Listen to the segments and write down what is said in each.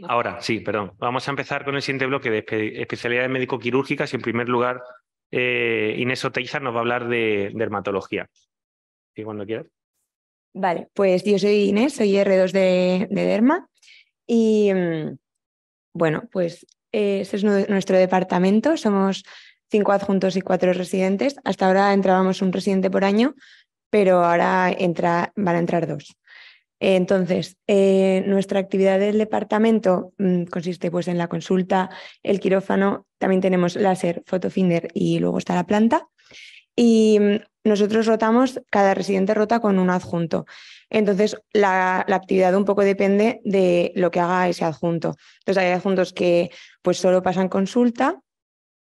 Ahora, sí, perdón. Vamos a empezar con el siguiente bloque de especialidades médico-quirúrgicas y en primer lugar Inés Oteiza nos va a hablar de dermatología. ¿Y cuando quieras? Vale, pues yo soy Inés, soy R2 de Derma y bueno, pues este es nuestro departamento, somos 5 adjuntos y 4 residentes. Hasta ahora entrábamos un residente por año, pero ahora van a entrar 2. Entonces, nuestra actividad del departamento consiste pues, en la consulta, el quirófano, también tenemos láser, fotofinder y luego está la planta. Y nosotros rotamos, cada residente rota con un adjunto. Entonces, la actividad un poco depende de lo que haga ese adjunto. Entonces, hay adjuntos que pues, solo pasan consulta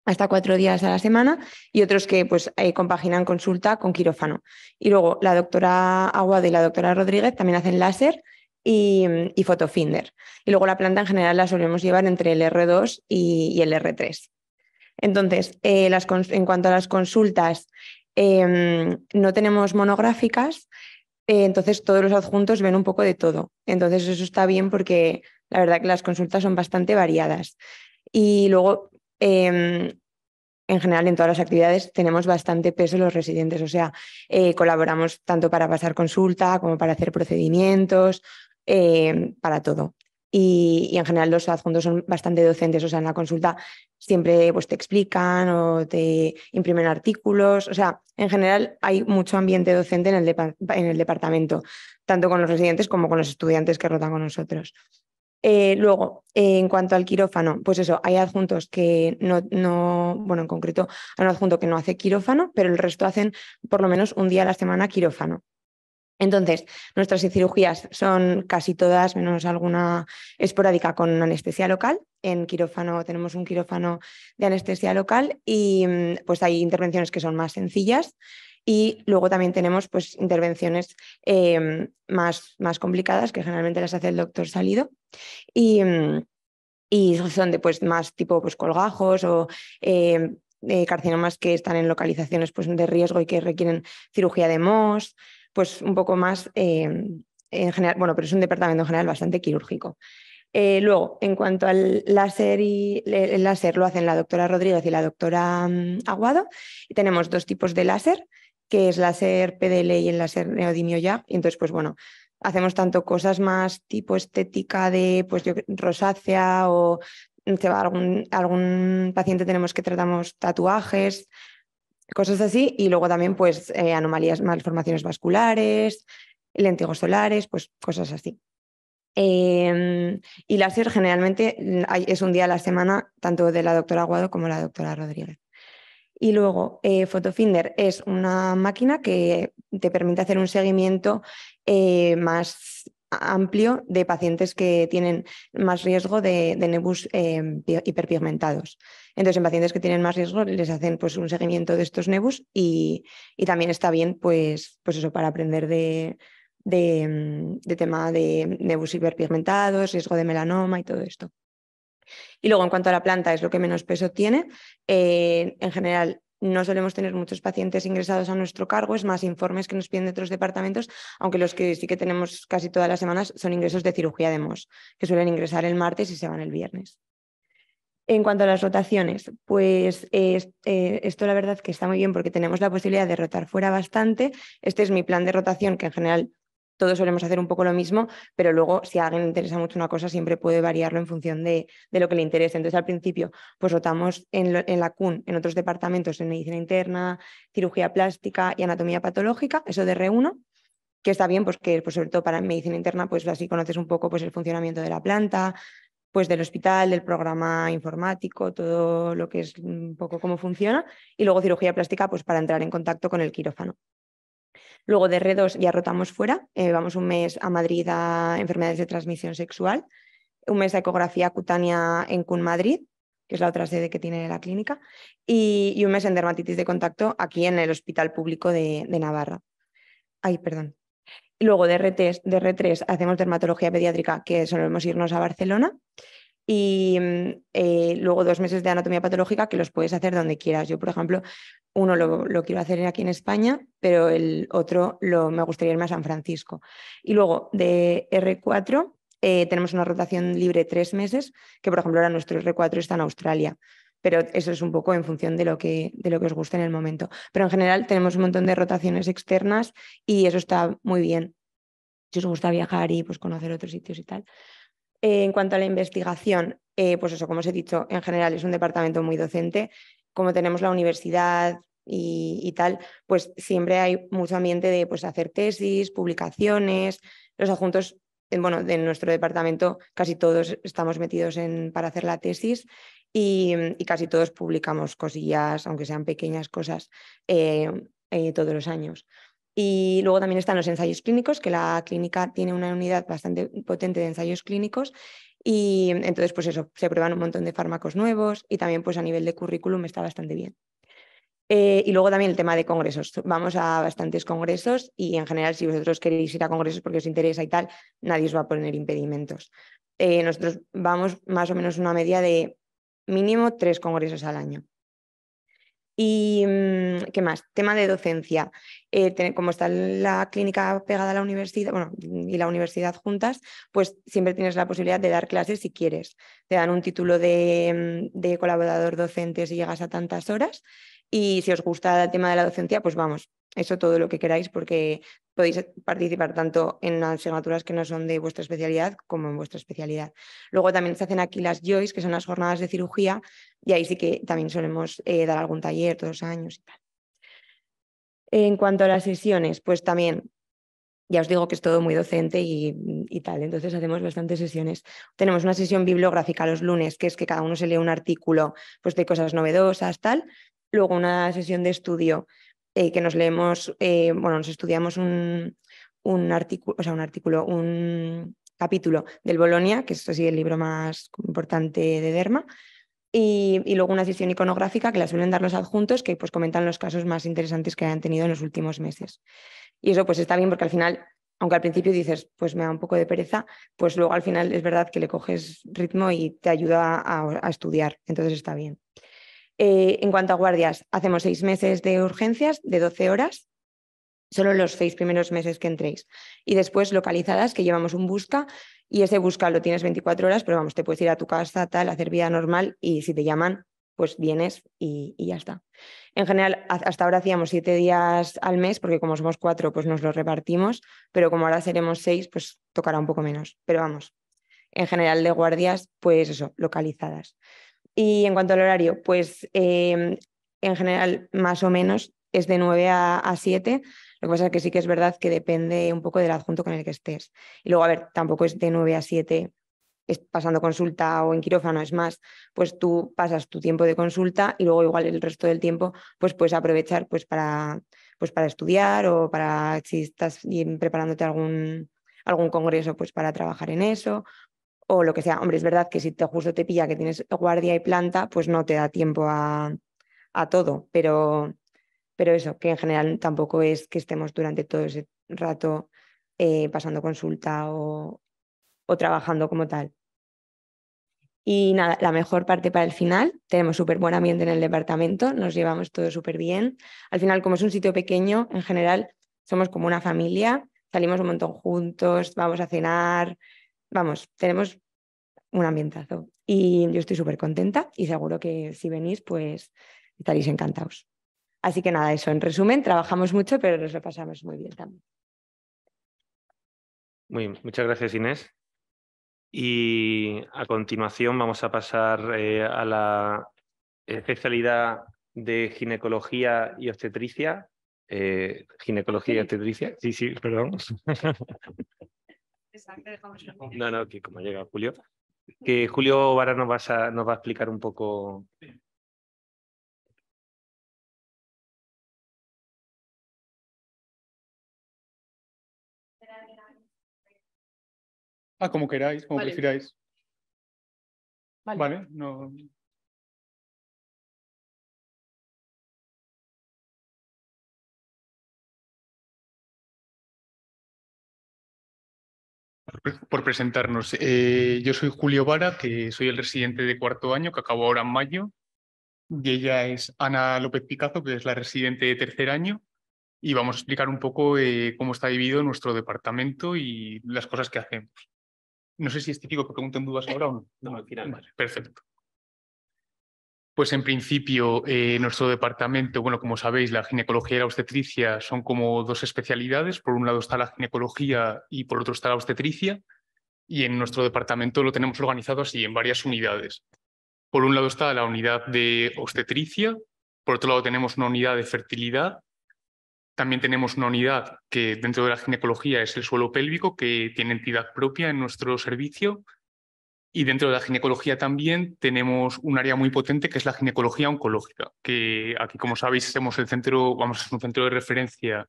hasta 4 días a la semana y otros que pues, compaginan consulta con quirófano. Y luego la doctora Aguado y la doctora Rodríguez también hacen láser y fotofinder. Y luego la planta en general la solemos llevar entre el R2 y el R3. Entonces, en cuanto a las consultas, no tenemos monográficas, entonces todos los adjuntos ven un poco de todo. Entonces eso está bien porque la verdad que las consultas son bastante variadas. Y luego, en general, en todas las actividades tenemos bastante peso los residentes, o sea, colaboramos tanto para pasar consulta como para hacer procedimientos, para todo. Y en general los adjuntos son bastante docentes, o sea, en la consulta siempre pues, te explican o te imprimen artículos, o sea, en general hay mucho ambiente docente en el departamento, tanto con los residentes como con los estudiantes que rotan con nosotros. Luego, en cuanto al quirófano, pues eso, hay adjuntos que bueno, en concreto hay un adjunto que no hace quirófano, pero el resto hacen por lo menos un día a la semana quirófano. Entonces, nuestras cirugías son casi todas, menos alguna esporádica, con anestesia local. En quirófano tenemos un quirófano de anestesia local y pues hay intervenciones que son más sencillas. Y luego también tenemos pues, intervenciones más complicadas, que generalmente las hace el doctor Salido. Y son de pues, más tipo pues, colgajos o carcinomas que están en localizaciones pues, de riesgo y que requieren cirugía de Mohs, pues un poco más en general, bueno, pero es un departamento en general bastante quirúrgico. Luego, en cuanto al láser, el láser lo hacen la doctora Rodríguez y la doctora Aguado, y tenemos 2 tipos de láser, que es láser PDL y el láser neodimio YAG, y entonces, pues bueno, hacemos tanto cosas más tipo estética de pues, rosácea o algún paciente tenemos que tratamos tatuajes, cosas así, y luego también pues anomalías, malformaciones vasculares, lentigos solares, pues cosas así. Y láser generalmente es un día a la semana, tanto de la doctora Aguado como la doctora Rodríguez. Y luego, Fotofinder es una máquina que te permite hacer un seguimiento más amplio de pacientes que tienen más riesgo de nebus hiperpigmentados. Entonces, en pacientes que tienen más riesgo les hacen pues, un seguimiento de estos nebus y también está bien pues eso, para aprender de tema de nebus hiperpigmentados, riesgo de melanoma y todo esto. Y luego, en cuanto a la planta, es lo que menos peso tiene. En general, no solemos tener muchos pacientes ingresados a nuestro cargo, es más informes que nos piden de otros departamentos, aunque los que sí que tenemos casi todas las semanas son ingresos de cirugía de Mohs, que suelen ingresar el martes y se van el viernes. En cuanto a las rotaciones, pues esto la verdad que está muy bien porque tenemos la posibilidad de rotar fuera bastante. Este es mi plan de rotación, que en general todos solemos hacer un poco lo mismo, pero luego si a alguien le interesa mucho una cosa siempre puede variarlo en función de lo que le interese. Entonces al principio pues rotamos en la CUN, en otros departamentos, en medicina interna, cirugía plástica y anatomía patológica, eso de R1, que está bien porque pues, sobre todo para medicina interna pues así conoces un poco pues, el funcionamiento de la planta, pues del hospital, del programa informático, todo lo que es un poco cómo funciona, y luego cirugía plástica pues para entrar en contacto con el quirófano. Luego de R2 ya rotamos fuera, vamos un mes a Madrid a enfermedades de transmisión sexual, un mes a ecografía cutánea en CUN Madrid, que es la otra sede que tiene la clínica, y un mes en dermatitis de contacto aquí en el Hospital Público de Navarra. Ay, perdón. Y luego de R3 hacemos dermatología pediátrica, que solemos irnos a Barcelona, y luego 2 meses de anatomía patológica que los puedes hacer donde quieras. Yo, por ejemplo, uno lo quiero hacer aquí en España, pero el otro me gustaría irme a San Francisco. Y luego de R4 tenemos una rotación libre 3 meses, que por ejemplo ahora nuestro R4 está en Australia. Pero eso es un poco en función de lo que os guste en el momento. Pero en general tenemos un montón de rotaciones externas y eso está muy bien. Si os gusta viajar y pues, conocer otros sitios y tal. En cuanto a la investigación, pues eso, como os he dicho, en general es un departamento muy docente. Como tenemos la universidad y tal, pues siempre hay mucho ambiente de pues, hacer tesis, publicaciones. Los adjuntos, bueno, de nuestro departamento casi todos estamos metidos para hacer la tesis y casi todos publicamos cosillas, aunque sean pequeñas cosas, todos los años. Y luego también están los ensayos clínicos, que la clínica tiene una unidad bastante potente de ensayos clínicos y entonces pues eso, se prueban un montón de fármacos nuevos y también pues a nivel de currículum está bastante bien. Y luego también el tema de congresos. Vamos a bastantes congresos y en general si vosotros queréis ir a congresos porque os interesa y tal, nadie os va a poner impedimentos. Nosotros vamos más o menos una media de mínimo 3 congresos al año. ¿Y qué más? Tema de docencia. Como está la clínica pegada a la universidad, bueno, y la universidad juntas, pues siempre tienes la posibilidad de dar clases si quieres. Te dan un título de colaborador docente si llegas a tantas horas. Y si os gusta el tema de la docencia, pues vamos, eso todo lo que queráis, porque podéis participar tanto en asignaturas que no son de vuestra especialidad como en vuestra especialidad. Luego también se hacen aquí las JOYs, que son las jornadas de cirugía, y ahí sí que también solemos dar algún taller todos los años y tal. En cuanto a las sesiones, pues también, ya os digo que es todo muy docente y tal, entonces hacemos bastantes sesiones. Tenemos una sesión bibliográfica los lunes, que es que cada uno se lee un artículo pues, de cosas novedosas, tal. Luego una sesión de estudio que nos leemos, bueno, nos estudiamos un artículo, un capítulo del Bolonia, que es así el libro más importante de Derma. Y luego una sesión iconográfica que la suelen dar los adjuntos que pues comentan los casos más interesantes que han tenido en los últimos meses. Y eso pues está bien porque al final, aunque al principio dices pues me da un poco de pereza, pues luego al final es verdad que le coges ritmo y te ayuda a estudiar, entonces está bien. En cuanto a guardias, hacemos 6 meses de urgencias de 12 horas, solo los 6 primeros meses que entréis. Y después localizadas, que llevamos un busca, y ese busca lo tienes 24 horas, pero vamos, te puedes ir a tu casa, tal, hacer vida normal, y si te llaman, pues vienes y ya está. En general, hasta ahora hacíamos 7 días al mes, porque como somos 4, pues nos lo repartimos, pero como ahora seremos 6, pues tocará un poco menos. Pero vamos, en general de guardias, pues eso, localizadas. Y en cuanto al horario, pues en general más o menos es de 9 a 7. Lo que pasa es que sí que es verdad que depende un poco del adjunto con el que estés. Y luego, a ver, tampoco es de 9 a 7 pasando consulta o en quirófano, es más, pues tú pasas tu tiempo de consulta y luego igual el resto del tiempo pues puedes aprovechar pues para estudiar o para si estás preparándote algún congreso pues para trabajar en eso o lo que sea. Hombre, es verdad que si te justo te pilla que tienes guardia y planta, pues no te da tiempo a todo, pero eso, que en general tampoco es que estemos durante todo ese rato pasando consulta o trabajando como tal. Y nada, la mejor parte para el final, tenemos súper buen ambiente en el departamento, nos llevamos todo súper bien. Al final, como es un sitio pequeño, en general somos como una familia, salimos un montón juntos, vamos a cenar, vamos, tenemos un ambientazo. Y yo estoy súper contenta y seguro que si venís, pues estaréis encantados. Así que nada, eso, en resumen, trabajamos mucho, pero nos lo pasamos muy bien también. Muy bien, muchas gracias, Inés. Y a continuación vamos a pasar a la especialidad de ginecología y obstetricia. Ginecología y obstetricia. Sí, sí, perdón. No, no, que como llega Julio. Que Julio Vara nos va a explicar un poco. Como queráis, como Vale. prefiráis. Vale. Vale, no. Por presentarnos, yo soy Julio Vara, que soy el residente de 4º año, que acabo ahora en mayo, y ella es Ana López Picazo, que es la residente de 3er año, y vamos a explicar un poco cómo está dividido nuestro departamento y las cosas que hacemos. No sé si es típico que pregunten dudas ahora o no. No, al final. Vale, perfecto. Pues en principio, nuestro departamento, bueno, como sabéis, la ginecología y la obstetricia son como dos especialidades. Por un lado está la ginecología y por otro está la obstetricia. Y en nuestro departamento lo tenemos organizado así, en varias unidades. Por un lado está la unidad de obstetricia, por otro lado tenemos una unidad de fertilidad. También tenemos una unidad que dentro de la ginecología es el suelo pélvico, que tiene entidad propia en nuestro servicio. Y dentro de la ginecología también tenemos un área muy potente que es la ginecología oncológica, que aquí, como sabéis, somos el centro, vamos, es un centro de referencia,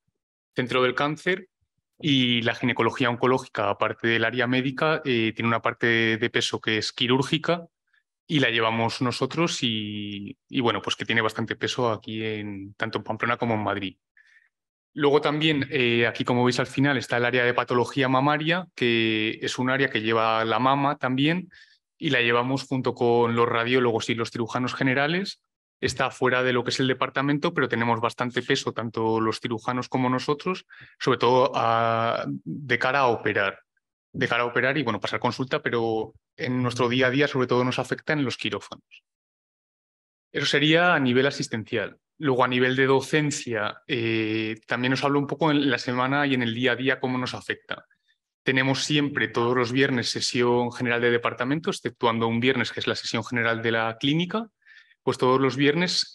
centro del cáncer, y la ginecología oncológica, aparte del área médica, tiene una parte de peso que es quirúrgica y la llevamos nosotros y bueno, pues que tiene bastante peso aquí tanto en Pamplona como en Madrid. Luego también, aquí como veis al final, está el área de patología mamaria, que es un área que lleva la mama también, y la llevamos junto con los radiólogos y los cirujanos generales. Está fuera de lo que es el departamento, pero tenemos bastante peso, tanto los cirujanos como nosotros, sobre todo de cara a operar. De cara a operar y, bueno, pasar consulta, pero en nuestro día a día sobre todo nos afecta en los quirófanos. Eso sería a nivel asistencial. Luego, a nivel de docencia, también os hablo un poco en la semana y en el día a día cómo nos afecta. Tenemos siempre, todos los viernes, sesión general de departamento, exceptuando un viernes que es la sesión general de la clínica. Pues todos los viernes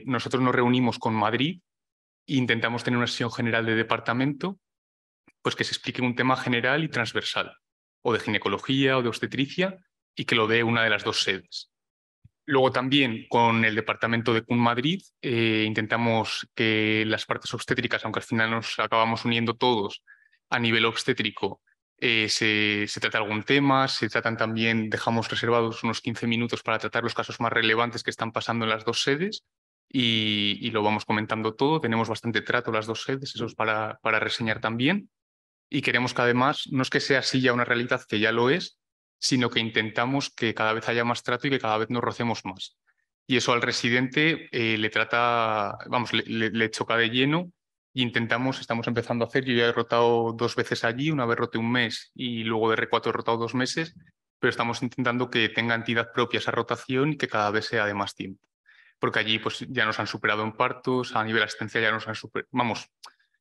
nosotros nos reunimos con Madrid e intentamos tener una sesión general de departamento, pues que se explique un tema general y transversal, o de ginecología o de obstetricia, y que lo dé una de las dos sedes. Luego también con el departamento de CUN Madrid intentamos que las partes obstétricas, aunque al final nos acabamos uniendo todos a nivel obstétrico, se trata algún tema, se tratan también, dejamos reservados unos 15 minutos para tratar los casos más relevantes que están pasando en las dos sedes y lo vamos comentando todo. Tenemos bastante trato las dos sedes, eso es para reseñar también. Y queremos que además, no es que sea así ya una realidad, que ya lo es, sino que intentamos que cada vez haya más trato y que cada vez nos rocemos más. Y eso al residente le trata, vamos, le choca de lleno y intentamos, estamos empezando a hacer, yo ya he rotado 2 veces allí, una vez roté un mes y luego de R4 he rotado 2 meses, pero estamos intentando que tenga entidad propia esa rotación y que cada vez sea de más tiempo. Porque allí pues ya nos han superado en partos, a nivel asistencia ya nos han superado, vamos,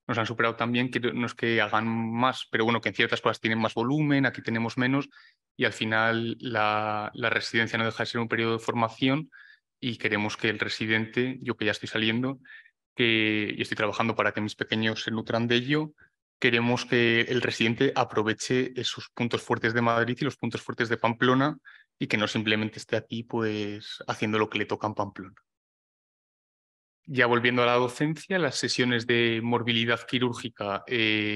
nos han superado también, que no es que hagan más, pero bueno, que en ciertas cosas tienen más volumen, aquí tenemos menos, y al final la residencia no deja de ser un periodo de formación y queremos que el residente, yo que ya estoy saliendo, y estoy trabajando para que mis pequeños se nutran de ello, queremos que el residente aproveche esos puntos fuertes de Madrid y los puntos fuertes de Pamplona y que no simplemente esté aquí pues haciendo lo que le toca en Pamplona. Ya volviendo a la docencia, las sesiones de morbilidad quirúrgica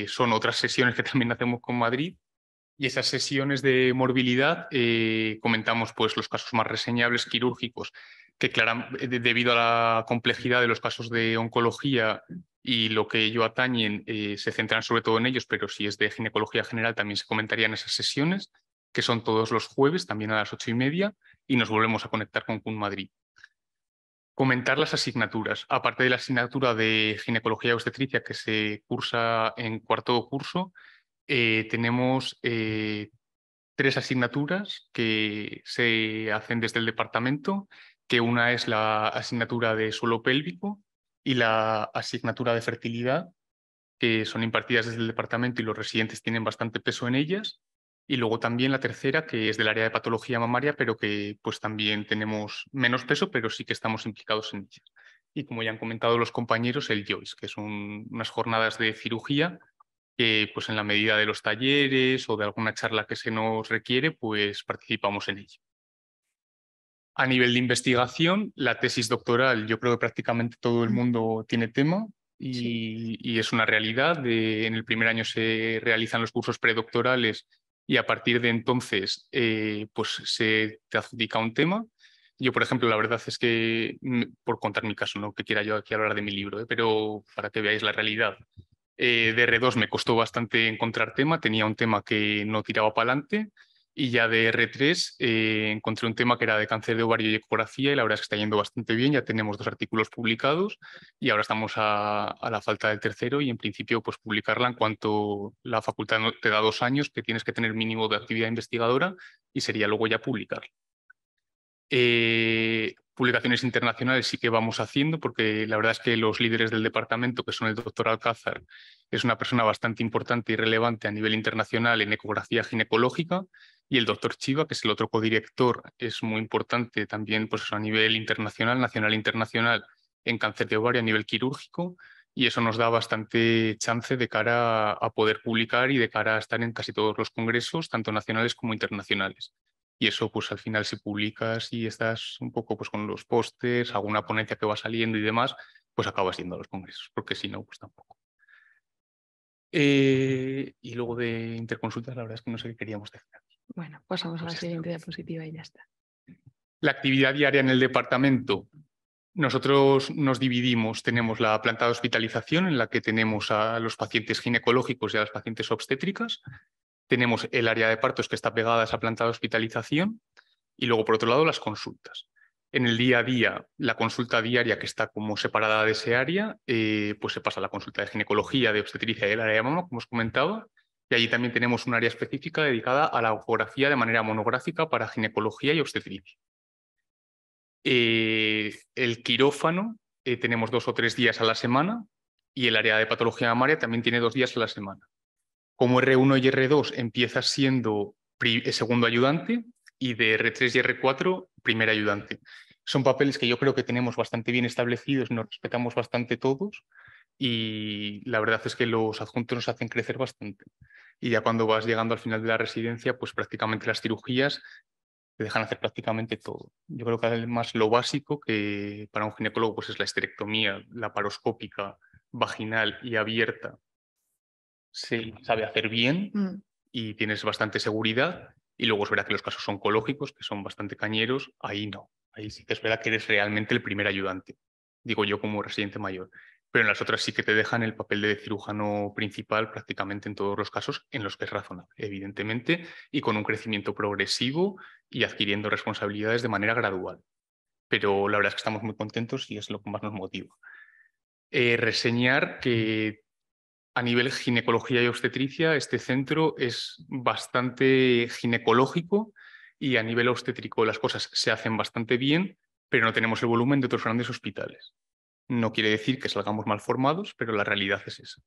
son otras sesiones que también hacemos con Madrid. Y esas sesiones de morbilidad comentamos pues, los casos más reseñables quirúrgicos, que debido a la complejidad de los casos de oncología y lo que ello atañen, se centran sobre todo en ellos, pero si es de ginecología general también se comentarían esas sesiones, que son todos los jueves, también a las 8:30, y nos volvemos a conectar con CUN Madrid. Comentar las asignaturas. Aparte de la asignatura de ginecología y obstetricia que se cursa en cuarto curso, tenemos 3 asignaturas que se hacen desde el departamento, que una es la asignatura de suelo pélvico y la asignatura de fertilidad, que son impartidas desde el departamento y los residentes tienen bastante peso en ellas. Y luego también la tercera, que es del área de patología mamaria, pero que pues también tenemos menos peso, pero sí que estamos implicados en ellas. Y como ya han comentado los compañeros, el JOIS, que son unas jornadas de cirugía que pues en la medida de los talleres o de alguna charla que se nos requiere, pues participamos en ello. A nivel de investigación, la tesis doctoral, yo creo que prácticamente todo el mundo tiene tema y es una realidad. En el primer año se realizan los cursos predoctorales y a partir de entonces pues se te adjudica un tema. Yo, por ejemplo, la verdad es que, por contar mi caso, no que quiera yo aquí hablar de mi libro, pero para que veáis la realidad, de R2 me costó bastante encontrar tema, tenía un tema que no tiraba para adelante Y ya de R3 encontré un tema que era de cáncer de ovario y ecografía y la verdad es que está yendo bastante bien. Ya tenemos 2 artículos publicados y ahora estamos a la falta del tercero y en principio pues publicarla en cuanto la facultad te da 2 años que tienes que tener mínimo de actividad investigadora y sería luego ya publicarla. Publicaciones internacionales sí que vamos haciendo porque la verdad es que los líderes del departamento, que son el doctor Alcázar, es una persona bastante importante y relevante a nivel internacional en ecografía ginecológica, y el doctor Chiva, que es el otro codirector, es muy importante también pues eso, a nivel internacional, nacional e internacional en cáncer de ovario a nivel quirúrgico, y eso nos da bastante chance de cara a poder publicar y de cara a estar en casi todos los congresos, tanto nacionales como internacionales. Y eso, pues al final, si publicas y estás un poco pues, con los pósters, alguna ponencia que va saliendo y demás, pues acabas yendo a los congresos, porque si no, pues tampoco. Y luego de interconsultas, la verdad es que no sé qué queríamos decir. Bueno, pasamos a la siguiente diapositiva y ya está. La actividad diaria en el departamento. Nosotros nos dividimos, tenemos la planta de hospitalización en la que tenemos a los pacientes ginecológicos y a las pacientes obstétricas. Tenemos el área de partos que está pegada a esa planta de hospitalización y luego, por otro lado, las consultas. En el día a día, la consulta diaria que está como separada de ese área, pues se pasa a la consulta de ginecología, de obstetricia y el área de mama, como os comentaba, y allí también tenemos un área específica dedicada a la ecografía de manera monográfica para ginecología y obstetricia. El quirófano tenemos 2 o 3 días a la semana y el área de patología mamaria también tiene 2 días a la semana. Como R1 y R2 empiezas siendo segundo ayudante y de R3 y R4 primer ayudante. Son papeles que yo creo que tenemos bastante bien establecidos, nos respetamos bastante todos y la verdad es que los adjuntos nos hacen crecer bastante. Y ya cuando vas llegando al final de la residencia, pues prácticamente las cirugías te dejan hacer prácticamente todo. Yo creo que además lo básico que para un ginecólogo pues es la esterectomía, laparoscópica, vaginal y abierta, se sabe hacer bien y tienes bastante seguridad. Y luego es verdad que los casos oncológicos, que son bastante cañeros, ahí no. Ahí sí que es verdad que eres realmente el primer ayudante, digo yo como residente mayor. Pero en las otras sí que te dejan el papel de cirujano principal prácticamente en todos los casos en los que es razonable, evidentemente, y con un crecimiento progresivo y adquiriendo responsabilidades de manera gradual. Pero la verdad es que estamos muy contentos y es lo que más nos motiva. Reseñar que a nivel ginecología y obstetricia, este centro es bastante ginecológico y a nivel obstétrico las cosas se hacen bastante bien, pero no tenemos el volumen de otros grandes hospitales. No quiere decir que salgamos mal formados, pero la realidad es esa.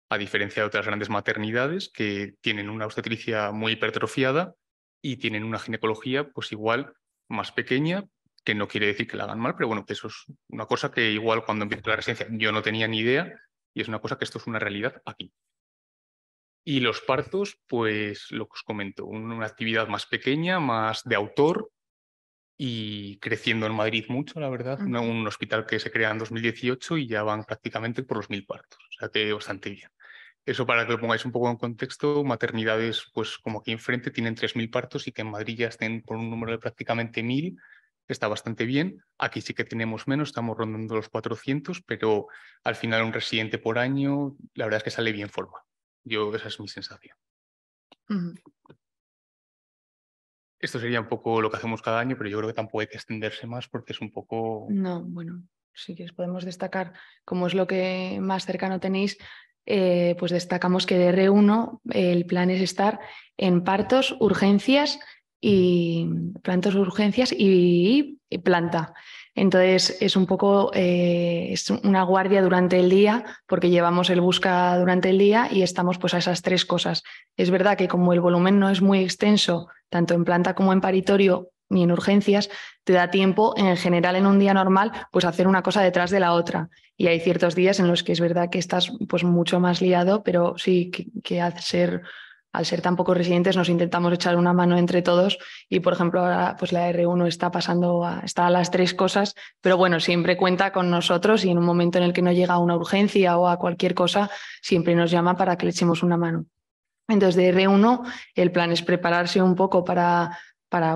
A diferencia de otras grandes maternidades que tienen una obstetricia muy hipertrofiada y tienen una ginecología pues igual más pequeña, que no quiere decir que la hagan mal, pero bueno, que eso es una cosa que igual cuando empecé la residencia yo no tenía ni idea y es una cosa que esto es una realidad aquí. Y los partos, pues lo que os comento, una actividad más pequeña, más de autor y creciendo en Madrid mucho, la verdad. Un hospital que se crea en 2018 y ya van prácticamente por los 1000 partos, o sea que bastante bien. Eso para que lo pongáis un poco en contexto, maternidades pues como aquí enfrente tienen 3000 partos y que en Madrid ya estén por un número de prácticamente 1000, está bastante bien. Aquí sí que tenemos menos, estamos rondando los 400, pero al final un residente por año, la verdad es que sale bien formado. Esa es mi sensación. Esto sería un poco lo que hacemos cada año, pero yo creo que tampoco hay que extenderse más porque es un poco... No, bueno, sí que podemos destacar, como es lo que más cercano tenéis, pues destacamos que de R1 el plan es estar en partos, urgencias y planta. Entonces es un poco es una guardia durante el día porque llevamos el busca durante el día y estamos pues a esas 3 cosas. Es verdad que como el volumen no es muy extenso, tanto en planta como en paritorio ni en urgencias, te da tiempo en general en un día normal pues hacer una cosa detrás de la otra. Y hay ciertos días en los que es verdad que estás pues mucho más liado, pero sí que al ser tan pocos residentes nos intentamos echar una mano entre todos y, por ejemplo, ahora pues la R1 está a las 3 cosas, pero bueno, siempre cuenta con nosotros y en un momento en el que no llega a una urgencia o a cualquier cosa, siempre nos llama para que le echemos una mano. Entonces, de R1 el plan es prepararse un poco para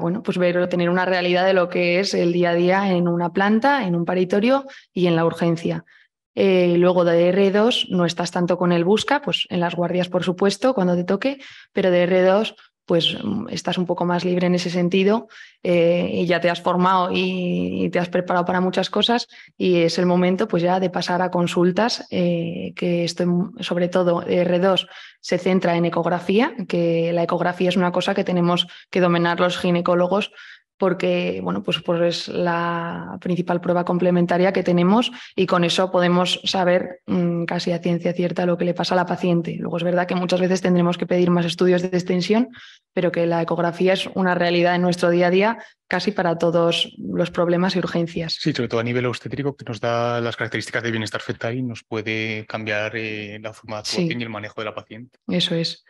bueno, pues tener una realidad de lo que es el día a día en una planta, en un paritorio y en la urgencia. Luego de R2 no estás tanto con el busca, pues en las guardias por supuesto, cuando te toque, pero de R2 pues estás un poco más libre en ese sentido y ya te has formado y te has preparado para muchas cosas y es el momento pues ya de pasar a consultas, que esto sobre todo R2 se centra en ecografía, que la ecografía es una cosa que tenemos que dominar los ginecólogos porque bueno, pues es la principal prueba complementaria que tenemos y con eso podemos saber casi a ciencia cierta lo que le pasa a la paciente. Luego es verdad que muchas veces tendremos que pedir más estudios de extensión, pero que la ecografía es una realidad en nuestro día a día casi para todos los problemas y urgencias. Sí, sobre todo a nivel obstétrico, que nos da las características de bienestar fetal y nos puede cambiar la forma de actuación y el manejo de la paciente. Eso es.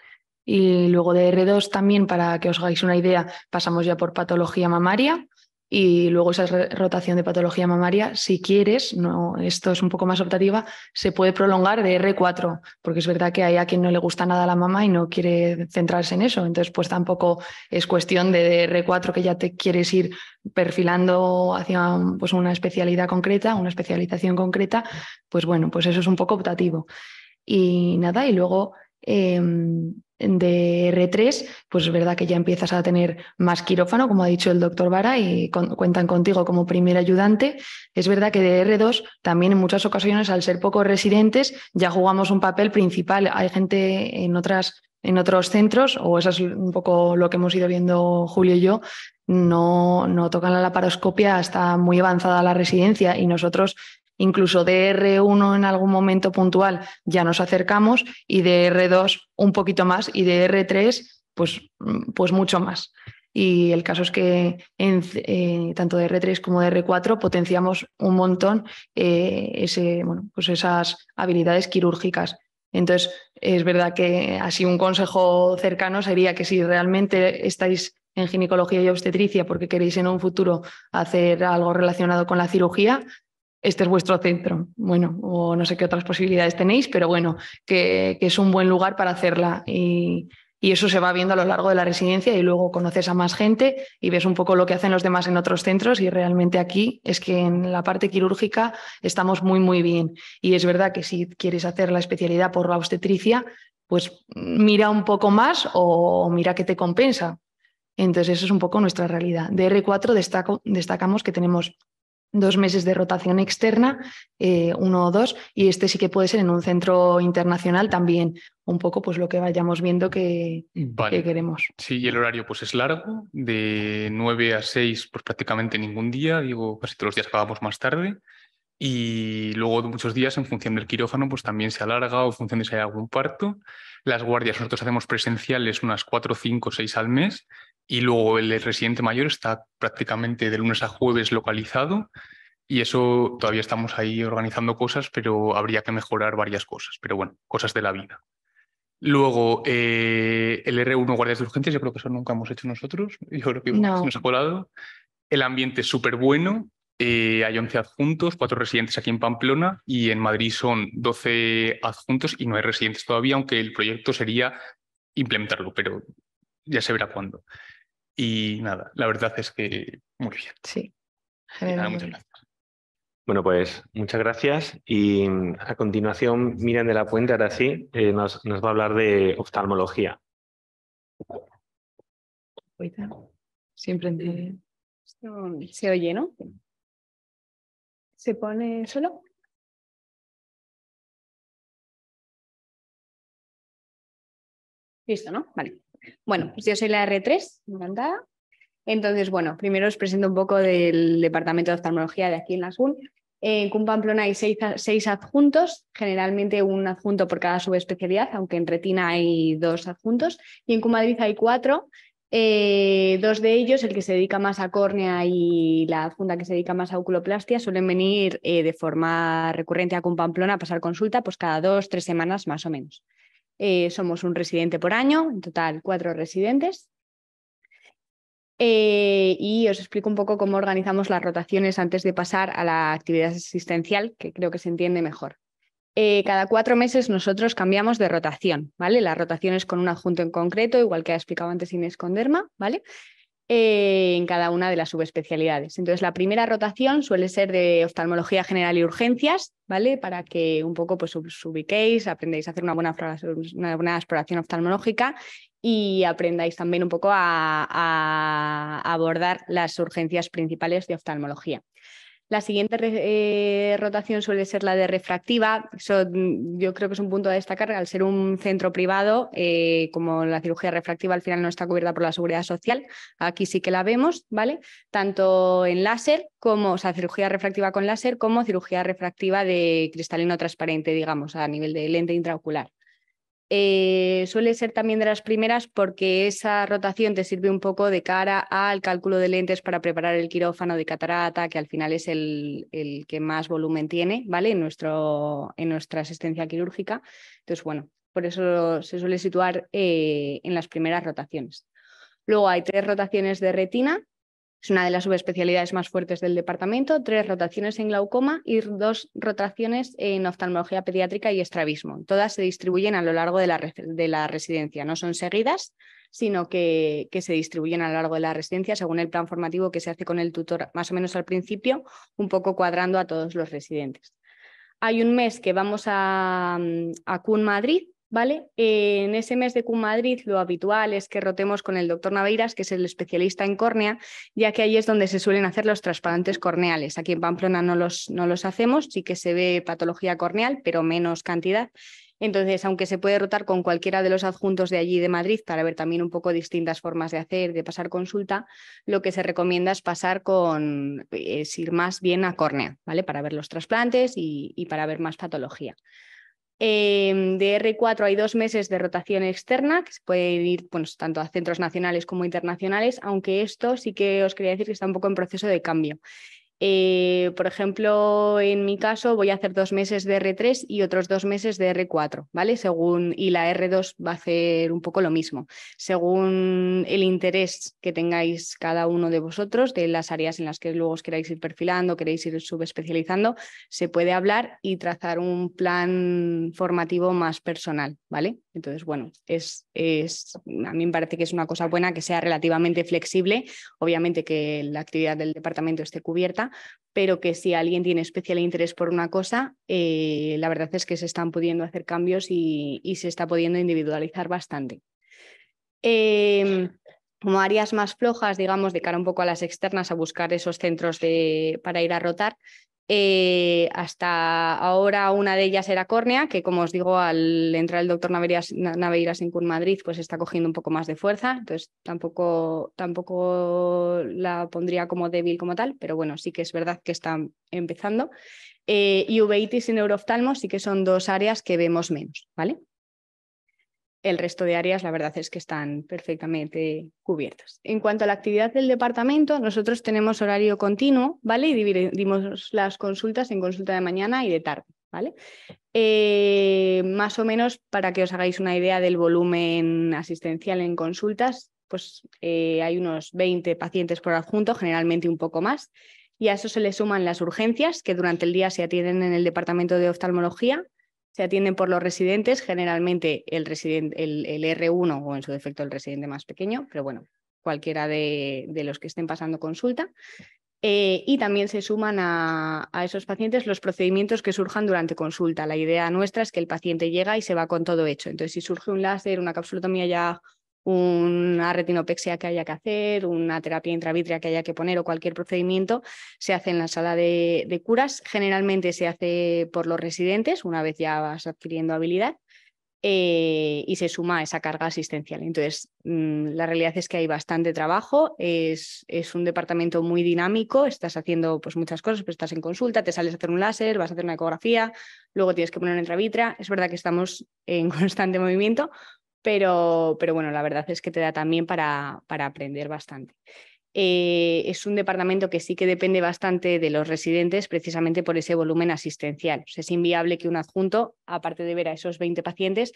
Y luego de R2 también, para que os hagáis una idea, pasamos ya por patología mamaria y luego esa rotación de patología mamaria, si quieres, no, esto es un poco más optativa, se puede prolongar de R4, porque es verdad que hay a quien no le gusta nada la mama y no quiere centrarse en eso, entonces pues tampoco es cuestión de R4 que ya te quieres ir perfilando hacia pues una especialidad concreta, una especialización concreta, pues bueno, pues eso es un poco optativo. Y nada, y luego de R3, pues es verdad que ya empiezas a tener más quirófano, como ha dicho el doctor Vara, y cuentan contigo como primer ayudante. Es verdad que de R2 también en muchas ocasiones, al ser pocos residentes, ya jugamos un papel principal. Hay gente en otros centros, o eso es un poco lo que hemos ido viendo Julio y yo, no tocan la laparoscopia hasta muy avanzada la residencia y nosotros incluso de R1 en algún momento puntual ya nos acercamos y de R2 un poquito más y de R3 pues mucho más. Y el caso es que tanto de R3 como de R4 potenciamos un montón pues esas habilidades quirúrgicas. Entonces, es verdad que así un consejo cercano sería que si realmente estáis en ginecología y obstetricia porque queréis en un futuro hacer algo relacionado con la cirugía, este es vuestro centro. Bueno, o no sé qué otras posibilidades tenéis, pero bueno, que es un buen lugar para hacerla. Y eso se va viendo a lo largo de la residencia y luego conoces a más gente y ves un poco lo que hacen los demás en otros centros y realmente aquí es que en la parte quirúrgica estamos muy, muy bien. Y es verdad que si quieres hacer la especialidad por la obstetricia, pues mira un poco más o mira qué te compensa. Entonces eso es un poco nuestra realidad. De R4 destacamos que tenemos 2 meses de rotación externa, 1 o 2, y este sí que puede ser en un centro internacional también, un poco pues lo que vayamos viendo que queremos. Sí, y el horario pues es largo, de 9 a 6 pues prácticamente ningún día, digo casi todos los días acabamos más tarde, y luego de muchos días en función del quirófano pues también se alarga o en función de si hay algún parto. Las guardias nosotros hacemos presenciales unas 4, 5, 6 al mes, y luego el residente mayor está prácticamente de lunes a jueves localizado y eso todavía estamos ahí organizando cosas, pero habría que mejorar varias cosas, pero bueno, cosas de la vida. Luego, el R1 guardias de urgencias, yo creo que eso nunca hemos hecho nosotros, yo creo que No. se nos ha colado. El ambiente es súper bueno, hay 11 adjuntos, 4 residentes aquí en Pamplona y en Madrid son 12 adjuntos y no hay residentes todavía, aunque el proyecto sería implementarlo, pero ya se verá cuándo. Y nada, la verdad es que muy bien. Sí. Y nada, muchas gracias. Bueno, pues muchas gracias y a continuación Miriam de la Puente, ahora sí, nos va a hablar de oftalmología. Siempre en... Se oye, ¿no? ¿Se pone solo? Listo, ¿no? Vale. Bueno, pues yo soy la R3, encantada. Entonces, bueno, primero os presento un poco del departamento de oftalmología de aquí en la SUN. En CUM Pamplona hay 6 adjuntos, generalmente un adjunto por cada subespecialidad, aunque en retina hay 2 adjuntos. Y en CUM Madrid hay 4. 2 de ellos, el que se dedica más a córnea y la adjunta que se dedica más a oculoplastia, suelen venir de forma recurrente a CUM Pamplona a pasar consulta pues cada 2-3 semanas más o menos. Somos un residente por año, en total 4 residentes. Y os explico un poco cómo organizamos las rotaciones antes de pasar a la actividad asistencial, que creo que se entiende mejor. Cada 4 meses nosotros cambiamos de rotación, ¿vale? La rotación es con un adjunto en concreto, igual que ha explicado antes Inés con Derma, ¿vale? en cada una de las subespecialidades. Entonces, la primera rotación suele ser de oftalmología general y urgencias, ¿vale? Para que un poco pues, os ubiquéis, aprendáis a hacer una buena exploración oftalmológica y aprendáis también un poco a abordar las urgencias principales de oftalmología. La siguiente rotación suele ser la de refractiva. Eso, yo creo que es un punto a destacar. Al ser un centro privado, como la cirugía refractiva al final no está cubierta por la Seguridad Social, aquí sí que la vemos, ¿vale? Tanto en láser como, o sea, cirugía refractiva con láser, como cirugía refractiva de cristalino transparente, digamos, a nivel de lente intraocular. Suele ser también de las primeras porque esa rotación te sirve un poco de cara al cálculo de lentes para preparar el quirófano de catarata, que al final es el que más volumen tiene, ¿vale? En nuestra asistencia quirúrgica. Entonces, bueno, por eso se suele situar en las primeras rotaciones. Luego hay 3 rotaciones de retina. Es una de las subespecialidades más fuertes del departamento, 3 rotaciones en glaucoma y 2 rotaciones en oftalmología pediátrica y estrabismo. Todas se distribuyen a lo largo de la residencia, no son seguidas, sino que se distribuyen a lo largo de la residencia según el plan formativo que se hace con el tutor más o menos al principio, un poco cuadrando a todos los residentes. Hay un mes que vamos a CUN Madrid, ¿vale? En ese mes de CUN Madrid lo habitual es que rotemos con el doctor Naveiras, que es el especialista en córnea, ya que ahí es donde se suelen hacer los trasplantes corneales. Aquí en Pamplona no los hacemos, sí que se ve patología corneal, pero menos cantidad. Entonces, aunque se puede rotar con cualquiera de los adjuntos de allí de Madrid para ver también un poco distintas formas de hacer, de pasar consulta, lo que se recomienda es pasar es ir más bien a córnea, ¿vale? Para ver los trasplantes y para ver más patología. De R4 hay 2 meses de rotación externa, que se puede ir pues, tanto a centros nacionales como internacionales, aunque esto sí que os quería decir que está un poco en proceso de cambio. Por ejemplo, en mi caso voy a hacer 2 meses de R3 y otros 2 meses de R4, ¿vale? Y la R2 va a hacer un poco lo mismo. Según el interés que tengáis cada uno de vosotros, de las áreas en las que luego os queráis ir perfilando, queréis ir subespecializando, se puede hablar y trazar un plan formativo más personal, ¿vale? Entonces, bueno, a mí me parece que es una cosa buena que sea relativamente flexible, obviamente que la actividad del departamento esté cubierta, pero que si alguien tiene especial interés por una cosa, la verdad es que se están pudiendo hacer cambios y se está pudiendo individualizar bastante. Como áreas más flojas, digamos, de cara un poco a las externas, a buscar esos centros para ir a rotar, hasta ahora una de ellas era córnea, que como os digo, al entrar el doctor Naveiras en CUN Madrid, pues está cogiendo un poco más de fuerza, entonces tampoco la pondría como débil como tal, pero bueno, sí que es verdad que está empezando. Y uveitis y neurooftalmo sí que son 2 áreas que vemos menos, ¿vale? El resto de áreas, la verdad es que están perfectamente cubiertas. En cuanto a la actividad del departamento, nosotros tenemos horario continuo, ¿vale? Y dividimos las consultas en consulta de mañana y de tarde, ¿vale? Más o menos, para que os hagáis una idea del volumen asistencial en consultas, pues hay unos 20 pacientes por adjunto, generalmente un poco más, y a eso se le suman las urgencias, que durante el día se atienden en el departamento de oftalmología. Se atienden por los residentes, generalmente el R1 o en su defecto el residente más pequeño, pero bueno, cualquiera de los que estén pasando consulta. Y también se suman a esos pacientes los procedimientos que surjan durante consulta. La idea nuestra es que el paciente llega y se va con todo hecho. Entonces, si surge un láser, una capsulotomía ya, una retinopexia que haya que hacer, una terapia intravítrea que haya que poner o cualquier procedimiento, se hace en la sala de curas. Generalmente se hace por los residentes, una vez ya vas adquiriendo habilidad, y se suma a esa carga asistencial. Entonces, la realidad es que hay bastante trabajo, es un departamento muy dinámico, estás haciendo pues, muchas cosas, pero estás en consulta, te sales a hacer un láser, vas a hacer una ecografía, luego tienes que poner una intravítrea. Es verdad que estamos en constante movimiento, pero bueno, la verdad es que te da también para aprender bastante. Es un departamento que sí que depende bastante de los residentes precisamente por ese volumen asistencial. O sea, es inviable que un adjunto, aparte de ver a esos 20 pacientes,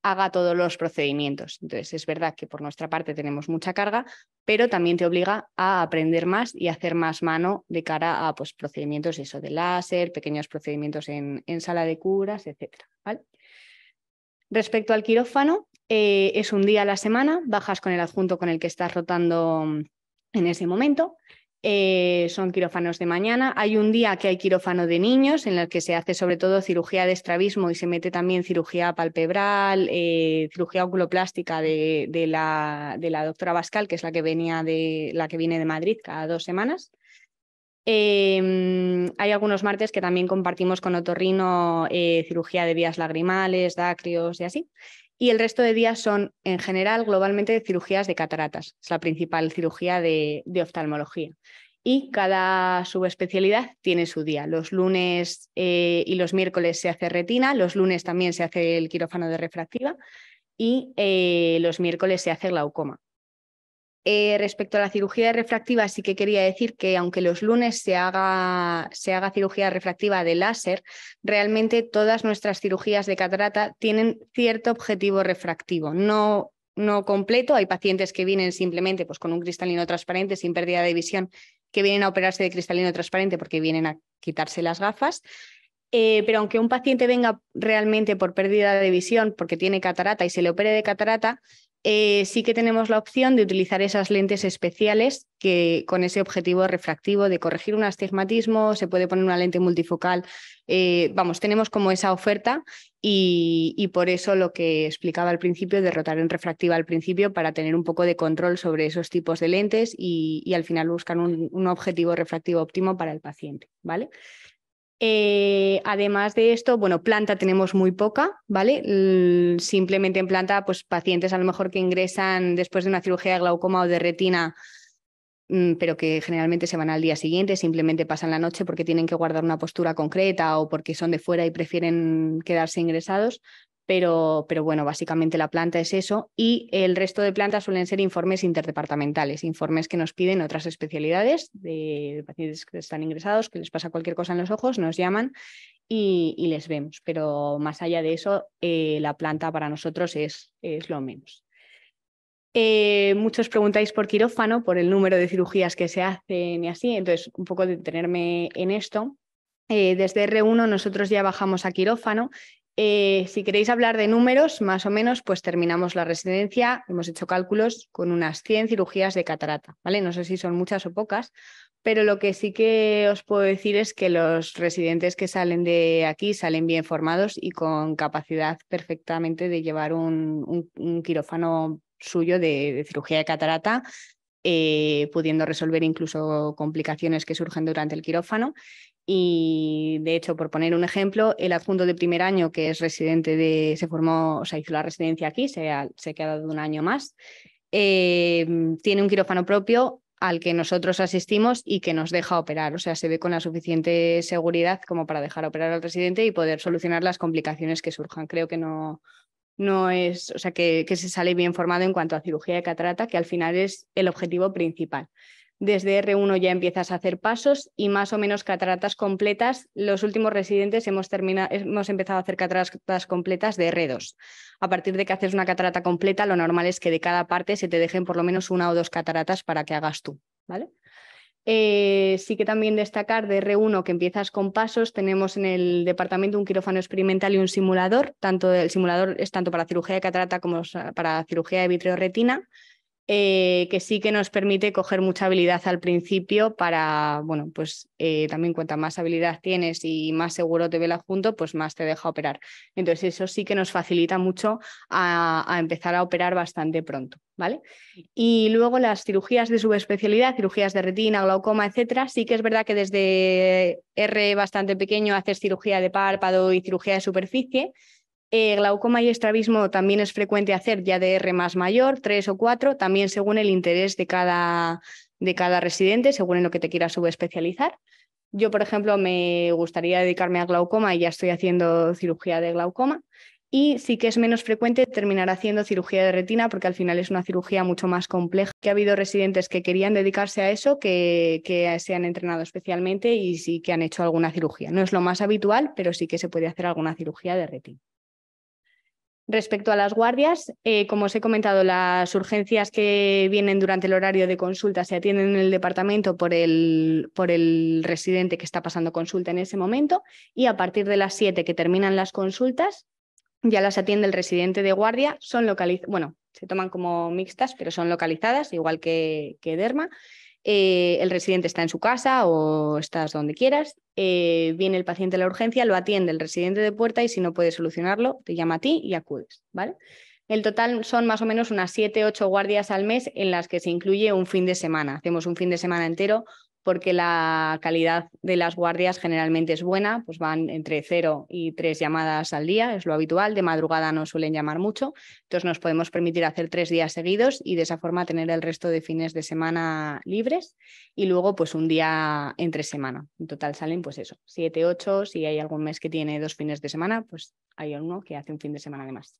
haga todos los procedimientos. Entonces, es verdad que por nuestra parte tenemos mucha carga, pero también te obliga a aprender más y a hacer más mano de cara a pues, procedimientos de láser, pequeños procedimientos en sala de curas, etc. ¿Vale? Respecto al quirófano, es un día a la semana, bajas con el adjunto con el que estás rotando en ese momento. Son quirófanos de mañana. Hay un día que hay quirófano de niños en el que se hace sobre todo cirugía de estrabismo y se mete también cirugía palpebral, cirugía oculoplástica de la doctora Bascal, que es la que viene de Madrid cada 2 semanas. Hay algunos martes que también compartimos con otorrino cirugía de vías lagrimales, dácrios y así. Y el resto de días son, en general, globalmente, cirugías de cataratas. Es la principal cirugía de oftalmología. Y cada subespecialidad tiene su día. Los lunes y los miércoles se hace retina, los lunes también se hace el quirófano de refractiva y los miércoles se hace glaucoma. Respecto a la cirugía refractiva, sí que quería decir que aunque los lunes se haga cirugía refractiva de láser, realmente todas nuestras cirugías de catarata tienen cierto objetivo refractivo, no completo. Hay pacientes que vienen simplemente pues, con un cristalino transparente sin pérdida de visión, que vienen a operarse de cristalino transparente porque vienen a quitarse las gafas. Pero aunque un paciente venga realmente por pérdida de visión porque tiene catarata y se le opere de catarata, sí que tenemos la opción de utilizar esas lentes especiales que con ese objetivo refractivo de corregir un astigmatismo, se puede poner una lente multifocal. Tenemos como esa oferta y por eso lo que explicaba al principio de rotación refractiva al principio para tener un poco de control sobre esos tipos de lentes y al final buscar un objetivo refractivo óptimo para el paciente, ¿vale? Además de esto, bueno, planta tenemos muy poca, ¿vale? Simplemente en planta, pues pacientes a lo mejor que ingresan después de una cirugía de glaucoma o de retina, pero que generalmente se van al día siguiente, simplemente pasan la noche porque tienen que guardar una postura concreta o porque son de fuera y prefieren quedarse ingresados. Pero bueno, básicamente la planta es eso y el resto de plantas suelen ser informes interdepartamentales, informes que nos piden otras especialidades de pacientes que están ingresados, que les pasa cualquier cosa en los ojos, nos llaman y les vemos. Pero más allá de eso, la planta para nosotros es lo menos. Muchos preguntáis por quirófano, por el número de cirugías que se hacen y así, entonces un poco detenerme en esto. Desde R1 nosotros ya bajamos a quirófano. Si queréis hablar de números, más o menos, pues terminamos la residencia, hemos hecho cálculos con unas 100 cirugías de catarata, ¿vale? No sé si son muchas o pocas, pero lo que sí que os puedo decir es que los residentes que salen de aquí salen bien formados y con capacidad perfectamente de llevar un quirófano suyo de cirugía de catarata, pudiendo resolver incluso complicaciones que surgen durante el quirófano. Y de hecho, por poner un ejemplo, el adjunto de primer año, que es residente se formó, o sea, hizo la residencia aquí, se ha quedado un año más, tiene un quirófano propio al que nosotros asistimos y que nos deja operar. O sea, se ve con la suficiente seguridad como para dejar operar al residente y poder solucionar las complicaciones que surjan. Creo que no es, o sea, que se sale bien formado en cuanto a cirugía de catarata, que al final es el objetivo principal. Desde R1 ya empiezas a hacer pasos y más o menos cataratas completas. Los últimos residentes hemos empezado a hacer cataratas completas de R2. A partir de que haces una catarata completa, lo normal es que de cada parte se te dejen por lo menos 1 o 2 cataratas para que hagas tú, ¿vale? Sí que también destacar de R1 que empiezas con pasos. Tenemos en el departamento un quirófano experimental y un simulador. El simulador es tanto para cirugía de catarata como para cirugía de vitreoretina. Que sí que nos permite coger mucha habilidad al principio para, bueno, pues también cuanta más habilidad tienes y más seguro te ve el adjunto, pues más te deja operar. Entonces eso sí que nos facilita mucho a empezar a operar bastante pronto, ¿vale? Y luego las cirugías de subespecialidad, cirugías de retina, glaucoma, etcétera, sí que es verdad que desde R bastante pequeño haces cirugía de párpado y cirugía de superficie. Glaucoma y estrabismo también es frecuente hacer ya de R más mayor, 3 o 4, también según el interés de cada residente, según en lo que te quieras subespecializar. Yo, por ejemplo, me gustaría dedicarme a glaucoma y ya estoy haciendo cirugía de glaucoma. Y sí que es menos frecuente terminar haciendo cirugía de retina porque al final es una cirugía mucho más compleja. Que ha habido residentes que querían dedicarse a eso, que se han entrenado especialmente y sí que han hecho alguna cirugía. No es lo más habitual, pero sí que se puede hacer alguna cirugía de retina. Respecto a las guardias, como os he comentado, las urgencias que vienen durante el horario de consulta se atienden en el departamento por el residente que está pasando consulta en ese momento y a partir de las 7 que terminan las consultas ya las atiende el residente de guardia. Son se toman como mixtas, pero son localizadas, igual que Derma. el residente está en su casa o estás donde quieras, viene el paciente a la urgencia, lo atiende el residente de puerta y si no puede solucionarlo, te llama a ti y acudes, ¿vale? El total son más o menos unas 7-8 guardias al mes en las que se incluye un fin de semana. Hacemos un fin de semana entero porque la calidad de las guardias generalmente es buena, pues van entre 0 y 3 llamadas al día, es lo habitual, de madrugada no suelen llamar mucho, entonces nos podemos permitir hacer 3 días seguidos y de esa forma tener el resto de fines de semana libres y luego pues un día entre semana. En total salen pues eso, 7, 8, si hay algún mes que tiene 2 fines de semana, pues hay uno que hace un fin de semana de más.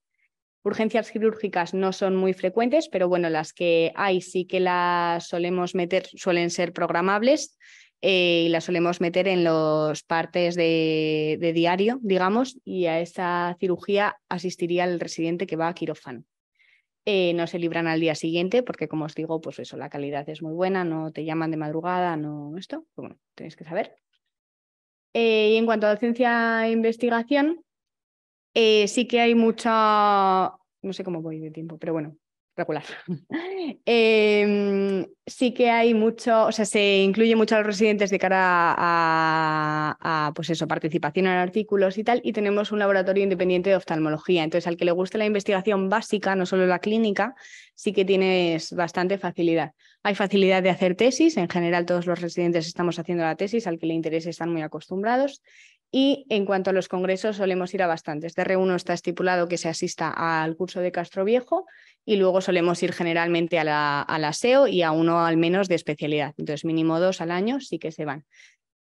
Urgencias quirúrgicas no son muy frecuentes, pero bueno, las que hay sí que las solemos meter, suelen ser programables y las solemos meter en los partes de diario, digamos, y a esa cirugía asistiría el residente que va a quirófano. No se libran al día siguiente porque, como os digo, pues eso, la calidad es muy buena, no te llaman de madrugada, no esto, pues bueno, tenéis que saber. Y en cuanto a docencia e investigación, sí que hay mucha, no sé cómo voy de tiempo, pero bueno, regular. Sí que hay mucho, o sea, se incluye mucho a los residentes de cara a pues eso, participación en artículos y tal, y tenemos un laboratorio independiente de oftalmología. Entonces, al que le guste la investigación básica, no solo la clínica, sí que tienes bastante facilidad. Hay facilidad de hacer tesis, en general todos los residentes estamos haciendo la tesis, al que le interese están muy acostumbrados. Y en cuanto a los congresos, solemos ir a bastantes. De R1 está estipulado que se asista al curso de Castroviejo y luego solemos ir generalmente a la SEO y a uno al menos de especialidad. Entonces, mínimo 2 al año sí que se van.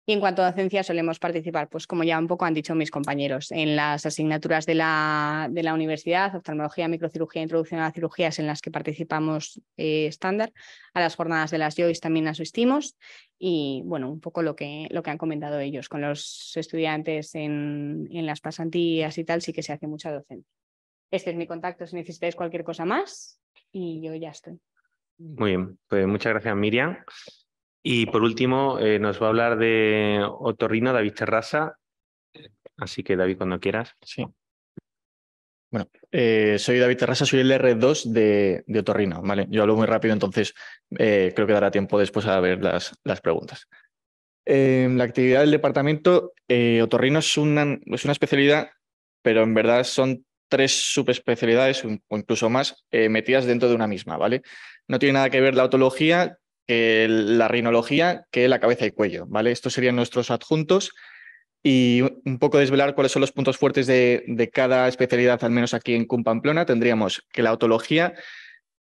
Y en cuanto a docencia, solemos participar, pues como ya un poco han dicho mis compañeros, en las asignaturas de la universidad, oftalmología, microcirugía, introducción a la cirugía, es en las que participamos estándar. A las jornadas de las JOIS también asistimos y, bueno, un poco lo que han comentado ellos. Con los estudiantes en las pasantías y tal, sí que se hace mucha docencia. Este es mi contacto si necesitáis cualquier cosa más y yo ya estoy. Muy bien, pues muchas gracias, Miriam. Y por último, nos va a hablar de otorrino David Terrasa. Así que, David, cuando quieras. Sí. Bueno, soy David Terrasa, soy el R2 de otorrino, ¿vale? Yo hablo muy rápido, entonces creo que dará tiempo después a ver las preguntas. La actividad del departamento, otorrino es una especialidad, pero en verdad son 3 subespecialidades o incluso más metidas dentro de una misma, ¿vale? No tiene nada que ver la otología, que la rinología, que la cabeza y cuello, ¿vale? Estos serían nuestros adjuntos y un poco desvelar cuáles son los puntos fuertes de cada especialidad, al menos aquí en CUM Pamplona. Tendríamos que la otología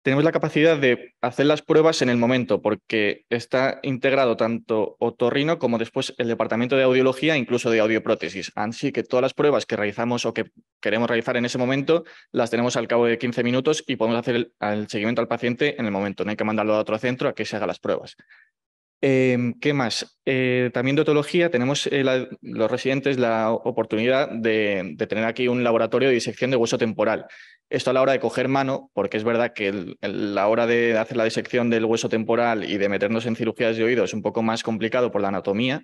tenemos la capacidad de hacer las pruebas en el momento, porque está integrado tanto otorrino como después el departamento de audiología, incluso de audioprótesis. Así que todas las pruebas que realizamos o que queremos realizar en ese momento, las tenemos al cabo de 15 minutos y podemos hacer el seguimiento al paciente en el momento. No hay que mandarlo a otro centro a que se haga las pruebas. ¿Qué más? También de otología tenemos los residentes la oportunidad de tener aquí un laboratorio de disección de hueso temporal. Esto a la hora de coger mano, porque es verdad que la hora de hacer la disección del hueso temporal y de meternos en cirugías de oído es un poco más complicado por la anatomía.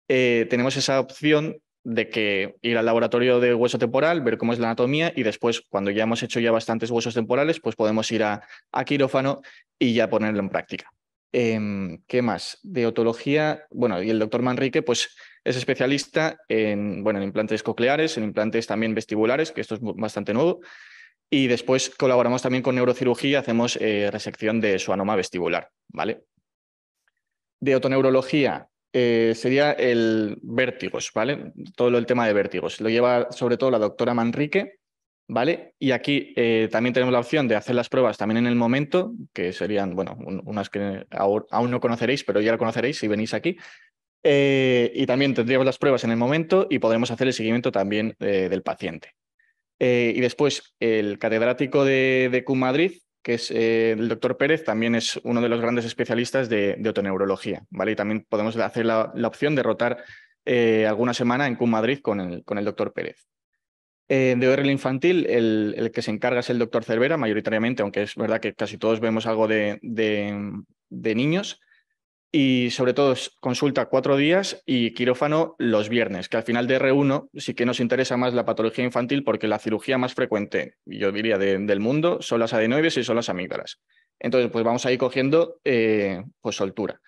Tenemos esa opción de que ir al laboratorio de hueso temporal, ver cómo es la anatomía y después, cuando ya hemos hecho ya bastantes huesos temporales, pues podemos ir a quirófano y ya ponerlo en práctica. ¿Qué más? De otología, bueno, y el doctor Manrique pues, es especialista en implantes cocleares, en implantes también vestibulares, que esto es bastante nuevo, y después colaboramos también con neurocirugía, hacemos resección de schwannoma vestibular, ¿vale? De otoneurología sería el vértigos, ¿vale? Todo el tema de vértigos. Lo lleva sobre todo la doctora Manrique, ¿vale? Y aquí también tenemos la opción de hacer las pruebas también en el momento, que serían, bueno, unas que aún no conoceréis, pero ya lo conoceréis si venís aquí. Y también tendríamos las pruebas en el momento y podremos hacer el seguimiento también del paciente. Y después el catedrático de CUM Madrid, que es el doctor Pérez, también es uno de los grandes especialistas de otoneurología, ¿vale? Y también podemos hacer la opción de rotar alguna semana en CUM Madrid con el doctor Pérez. De ORL infantil, el que se encarga es el doctor Cervera, mayoritariamente, aunque es verdad que casi todos vemos algo de niños. Y sobre todo consulta 4 días y quirófano los viernes, que al final de R1 sí que nos interesa más la patología infantil porque la cirugía más frecuente, yo diría, del mundo son las adenoides y son las amígdalas. Entonces, pues vamos a ir cogiendo pues soltura.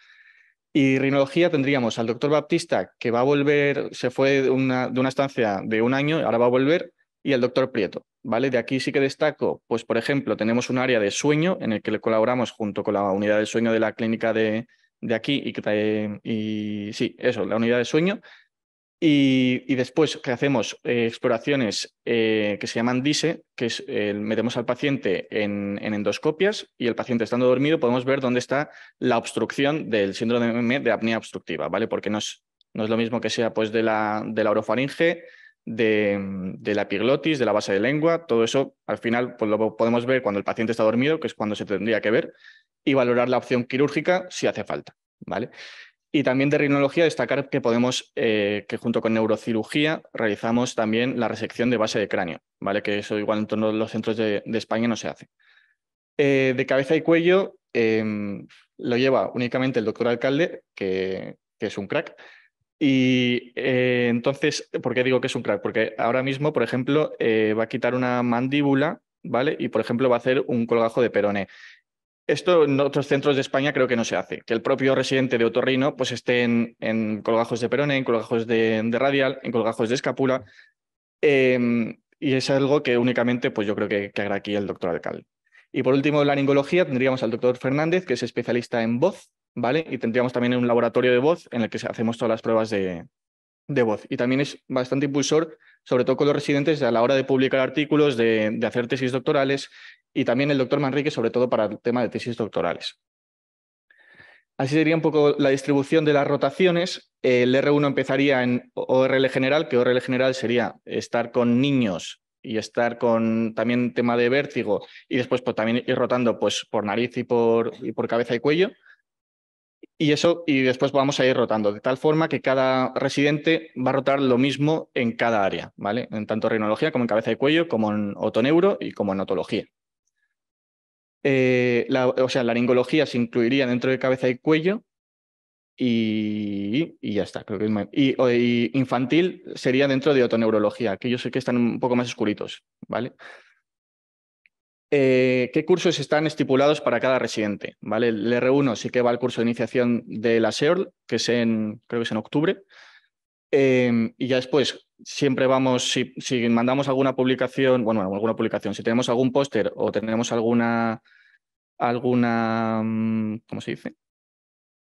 Y rinología tendríamos al doctor Baptista, que va a volver, se fue de una estancia de 1 año, ahora va a volver, y el doctor Prieto, ¿vale? De aquí sí que destaco, pues por ejemplo, tenemos un área de sueño en el que le colaboramos junto con la unidad de sueño de la clínica de aquí, y sí, eso, la unidad de sueño. Y después que hacemos exploraciones que se llaman DISE, que es metemos al paciente en endoscopias y el paciente estando dormido podemos ver dónde está la obstrucción del síndrome de apnea obstructiva, ¿vale? Porque no es lo mismo que sea pues, de la orofaringe, de la epiglotis, de la base de lengua, todo eso al final pues, lo podemos ver cuando el paciente está dormido, que es cuando se tendría que ver, y valorar la opción quirúrgica si hace falta, ¿vale? Y también de rinología destacar que podemos, que junto con neurocirugía realizamos también la resección de base de cráneo, ¿vale? Que eso igual en todos los centros de España no se hace. De cabeza y cuello lo lleva únicamente el doctor alcalde, que es un crack. Y entonces, ¿por qué digo que es un crack? Porque ahora mismo, por ejemplo, va a quitar una mandíbula, ¿vale? Y, por ejemplo, va a hacer un colgajo de peroné. Esto en otros centros de España creo que no se hace, que el propio residente de otorrino pues esté en colgajos de peroné, en colgajos de radial, en colgajos de escápula, y es algo que únicamente pues yo creo que hará aquí el doctor alcalde. Y por último, laringología, tendríamos al doctor Fernández, que es especialista en voz, ¿vale? Y tendríamos también un laboratorio de voz en el que hacemos todas las pruebas de voz. Y también es bastante impulsor, sobre todo con los residentes, a la hora de publicar artículos, de hacer tesis doctorales, y también el doctor Manrique, sobre todo para el tema de tesis doctorales. Así sería un poco la distribución de las rotaciones. El R1 empezaría en ORL general, que ORL general sería estar con niños y estar con también tema de vértigo, y después pues, también ir rotando pues, por nariz y por cabeza y cuello. Y después vamos a ir rotando, de tal forma que cada residente va a rotar lo mismo en cada área, ¿vale? En tanto rinología como en cabeza y cuello, como en otoneuro y como en otología. O sea, laringología se incluiría dentro de cabeza y cuello y ya está. Creo que y infantil sería dentro de otoneurología, que yo sé que están un poco más oscuritos, ¿vale? ¿Qué cursos están estipulados para cada residente? ¿Vale? El R1 sí que va al curso de iniciación de la SEORL, que es creo que es en octubre. Y ya después, siempre vamos, si mandamos alguna publicación, si tenemos algún póster o tenemos alguna, ¿cómo se dice?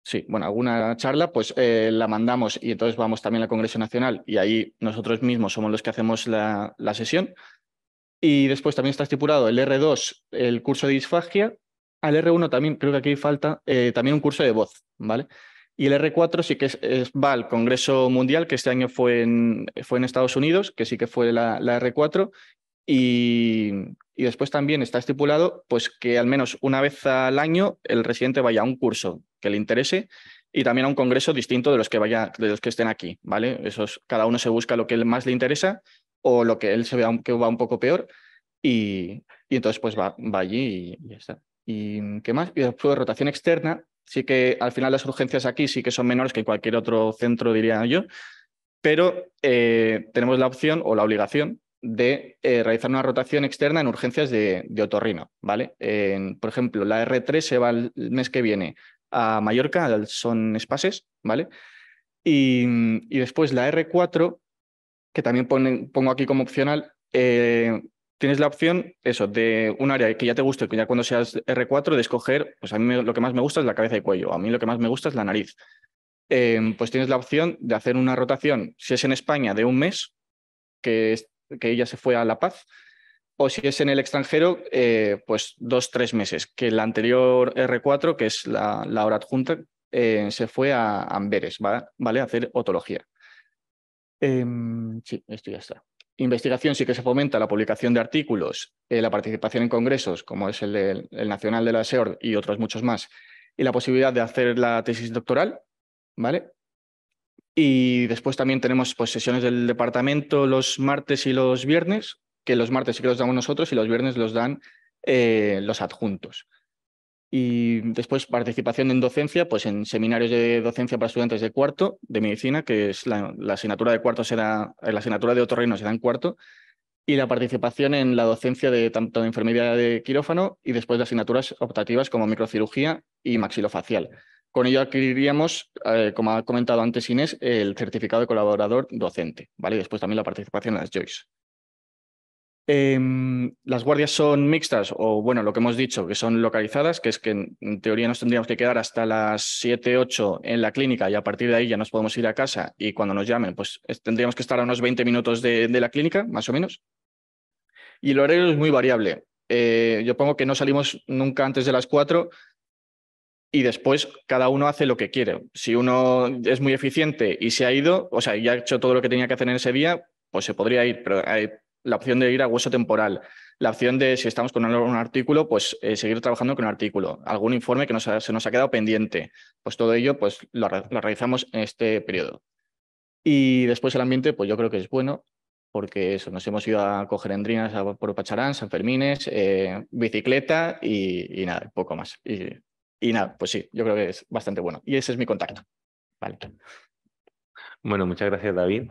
Sí, bueno, alguna charla, pues la mandamos y entonces vamos también al Congreso Nacional y ahí nosotros mismos somos los que hacemos la sesión. Y después también está estipulado el R2, el curso de disfagia. Al R1 también, creo que aquí falta también un curso de voz, ¿vale? Y el R4 sí que va al Congreso Mundial, que este año fue en Estados Unidos, que sí que fue la R4. Y después también está estipulado pues, que al menos una vez al año el residente vaya a un curso que le interese y también a un congreso distinto de los que estén aquí, ¿vale? Cada uno se busca lo que más le interesa o lo que él se vea que va un poco peor y entonces pues va allí y ya está. ¿Y qué más? Y después rotación externa, sí que al final las urgencias aquí sí que son menores que en cualquier otro centro, diría yo, pero tenemos la opción o la obligación de realizar una rotación externa en urgencias de otorrino, ¿vale? Por ejemplo, la R3 se va el mes que viene a Mallorca, al Son Espases, ¿vale? Y después la R4, que también pongo aquí como opcional, tienes la opción, eso, de un área que ya te guste, que ya cuando seas R4, de escoger, pues a mí lo que más me gusta es la cabeza y cuello, a mí lo que más me gusta es la nariz. Pues tienes la opción de hacer una rotación, si es en España, de 1 mes, que ella se fue a La Paz, o si es en el extranjero, pues 2-3 meses, que la anterior R4, que es la hora adjunta, se fue a Amberes, ¿vale? A hacer otología. Sí, esto ya está. Investigación sí que se fomenta la publicación de artículos, la participación en congresos, como es el Nacional de la SEORD y otros muchos más, y la posibilidad de hacer la tesis doctoral, ¿vale? Y después también tenemos pues, sesiones del departamento los martes y los viernes, que los martes sí que los damos nosotros y los viernes los dan los adjuntos. Y después participación en docencia, pues en seminarios de docencia para estudiantes de cuarto de medicina, que es la asignatura de cuarto la asignatura de otorrino se da en cuarto, y la participación en la docencia de tanto de enfermería de quirófano y después de asignaturas optativas como microcirugía y maxilofacial. Con ello adquiriríamos, como ha comentado antes Inés, el certificado de colaborador docente, ¿vale? Y después también la participación en las JOIS. Las guardias son mixtas o, bueno, lo que hemos dicho, que son localizadas, que es que en teoría nos tendríamos que quedar hasta las 7, 8 en la clínica y a partir de ahí ya nos podemos ir a casa y cuando nos llamen pues tendríamos que estar a unos 20 minutos de la clínica, más o menos. Y el horario es muy variable. Yo pongo que no salimos nunca antes de las 4 y después cada uno hace lo que quiere. Si uno es muy eficiente y se ha ido, o sea, ya ha hecho todo lo que tenía que hacer en ese día, pues se podría ir, pero hay la opción de ir a hueso temporal, la opción de, si estamos con un artículo, pues seguir trabajando con un artículo, algún informe que se nos ha quedado pendiente, pues todo ello pues lo realizamos en este periodo. Y después el ambiente, pues yo creo que es bueno, porque eso, nos hemos ido a coger endrinas por Pacharán, San Fermines, bicicleta y nada, poco más. Y nada, pues sí, yo creo que es bastante bueno. Y ese es mi contacto. Vale. Bueno, muchas gracias, David.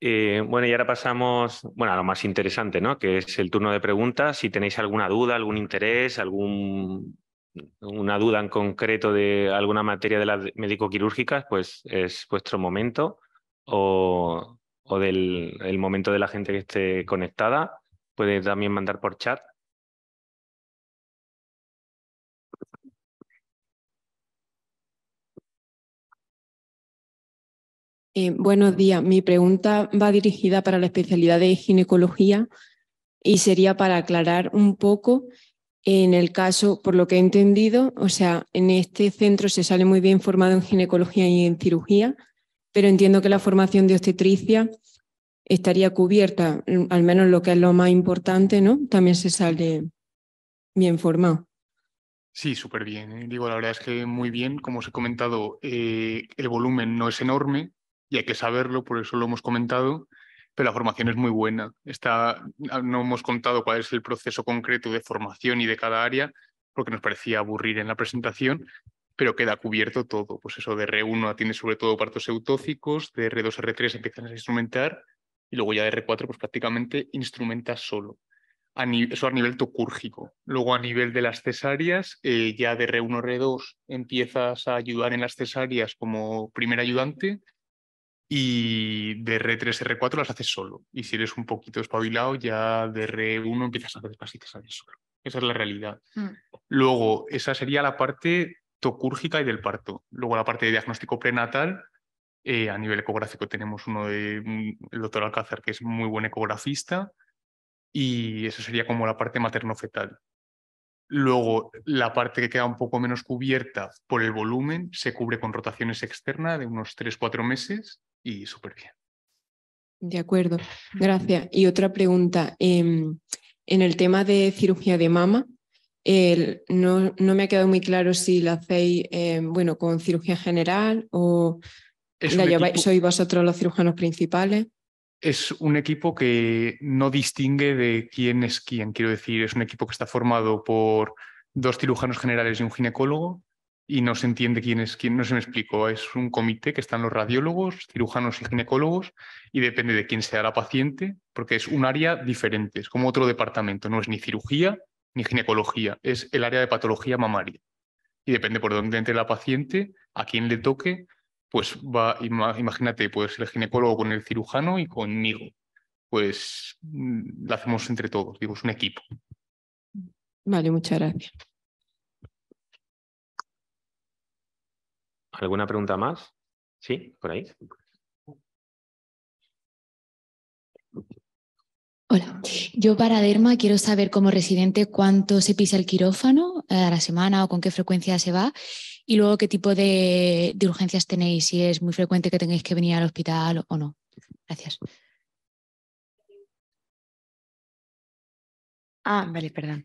Bueno, y ahora pasamos a lo más interesante, ¿no? Que es el turno de preguntas. Si tenéis alguna duda, algún interés, una duda en concreto de alguna materia de las médico-quirúrgicas, pues es vuestro momento o del el momento de la gente que esté conectada. Puede también mandar por chat. Buenos días. Mi pregunta va dirigida para la especialidad de ginecología y sería para aclarar un poco en el caso, por lo que he entendido, o sea, en este centro se sale muy bien formado en ginecología y en cirugía, pero entiendo que la formación de obstetricia estaría cubierta, al menos lo que es lo más importante, ¿no? También se sale bien formado. Sí, súper bien. Digo, la verdad es que muy bien. Como os he comentado, el volumen no es enorme y hay que saberlo, por eso lo hemos comentado, pero la formación es muy buena. No hemos contado cuál es el proceso concreto de formación y de cada área, porque nos parecía aburrir en la presentación, pero queda cubierto todo. Pues eso de R1 atiende sobre todo partos eutóxicos, de R2, R3 empiezan a instrumentar y luego ya de R4 pues prácticamente instrumenta solo. Eso a nivel tocúrgico. Luego a nivel de las cesáreas, ya de R1, R2 empiezas a ayudar en las cesáreas como primer ayudante y de R3, R4 las haces solo. Y si eres un poquito espabilado, ya de R1 empiezas a hacer casi cesáreas solo. Esa es la realidad. Luego, esa sería la parte tocúrgica y del parto. Luego la parte de diagnóstico prenatal. A nivel ecográfico tenemos uno el doctor Alcázar, que es muy buen ecografista. Y eso sería como la parte materno-fetal. Luego, la parte que queda un poco menos cubierta por el volumen se cubre con rotaciones externas de unos 3-4 meses y súper bien. De acuerdo, gracias. Y otra pregunta, en el tema de cirugía de mama, no me ha quedado muy claro si la hacéis con cirugía general o sois vosotros los cirujanos principales. Es un equipo que no distingue de quién es quién, quiero decir, es un equipo que está formado por 2 cirujanos generales y un ginecólogo y no se entiende quién es quién, no se me explico, es un comité que están los radiólogos, cirujanos y ginecólogos y depende de quién sea la paciente, porque es un área diferente, es como otro departamento, no es ni cirugía ni ginecología, es el área de patología mamaria y depende por dónde entre la paciente, a quién le toque. Pues imagínate, pues el ginecólogo con el cirujano y conmigo. Pues lo hacemos entre todos, digo, es un equipo. Vale, muchas gracias. ¿Alguna pregunta más? Sí, por ahí. Hola, yo para Derma quiero saber como residente cuánto se pisa el quirófano a la semana o con qué frecuencia se va y luego qué tipo de urgencias tenéis, si es muy frecuente que tengáis que venir al hospital o no. Gracias. Vale, perdón.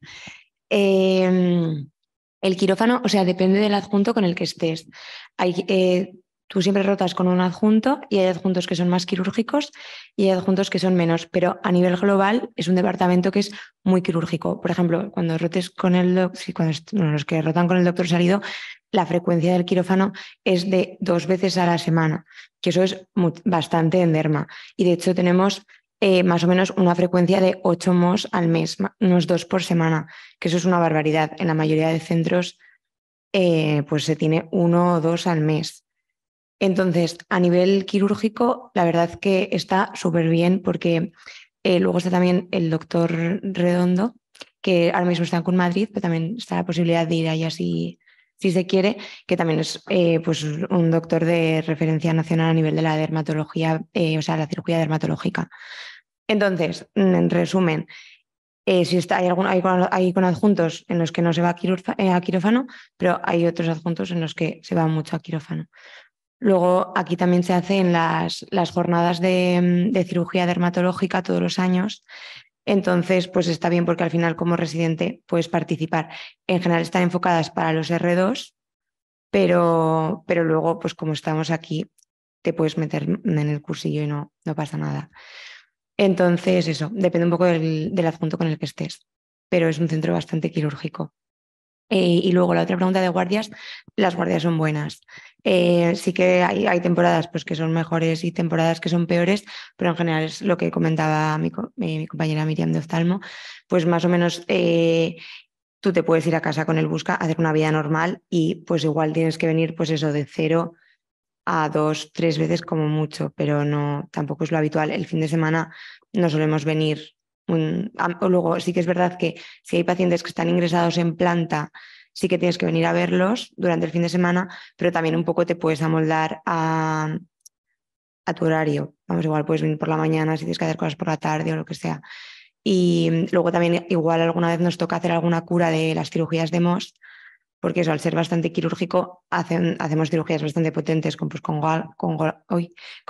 El quirófano, o sea, depende del adjunto con el que estés. Tú siempre rotas con un adjunto y hay adjuntos que son más quirúrgicos y hay adjuntos que son menos, pero a nivel global es un departamento que es muy quirúrgico. Por ejemplo, cuando rotes con los que rotan con el doctor Salido, la frecuencia del quirófano es de 2 veces a la semana, que eso es bastante en Derma. Y de hecho tenemos más o menos una frecuencia de 8 MOS al mes, unos 2 por semana, que eso es una barbaridad. En la mayoría de centros pues se tiene 1 o 2 al mes. Entonces, a nivel quirúrgico, la verdad que está súper bien porque luego está también el doctor Redondo, que ahora mismo está en Madrid, pero también está la posibilidad de ir allá si se quiere, que también es pues un doctor de referencia nacional a nivel de la dermatología, o sea, la cirugía dermatológica. Entonces, en resumen, si está, hay con adjuntos en los que no se va a quirófano, pero hay otros adjuntos en los que se va mucho a quirófano. Luego aquí también se hacen las jornadas de cirugía dermatológica todos los años. Entonces, pues está bien porque al final como residente puedes participar. En general están enfocadas para los R2, pero luego, pues como estamos aquí, te puedes meter en el cursillo y no pasa nada. Entonces, eso, depende un poco del adjunto con el que estés, pero es un centro bastante quirúrgico. Y luego la otra pregunta de guardias, las guardias son buenas. Sí que hay temporadas pues, que son mejores y temporadas que son peores, pero en general es lo que comentaba mi compañera Miriam de oftalmo, pues más o menos tú te puedes ir a casa con el Busca, hacer una vida normal y pues igual tienes que venir pues eso de 0 a 2, 3 veces como mucho, pero no, tampoco es lo habitual. El fin de semana no solemos venir. Luego sí que es verdad que si hay pacientes que están ingresados en planta, sí que tienes que venir a verlos durante el fin de semana, pero también un poco te puedes amoldar a tu horario. Vamos, igual puedes venir por la mañana si tienes que hacer cosas por la tarde o lo que sea. Y luego también igual alguna vez nos toca hacer alguna cura de las cirugías de MOS, porque eso, al ser bastante quirúrgico, hacemos cirugías bastante potentes con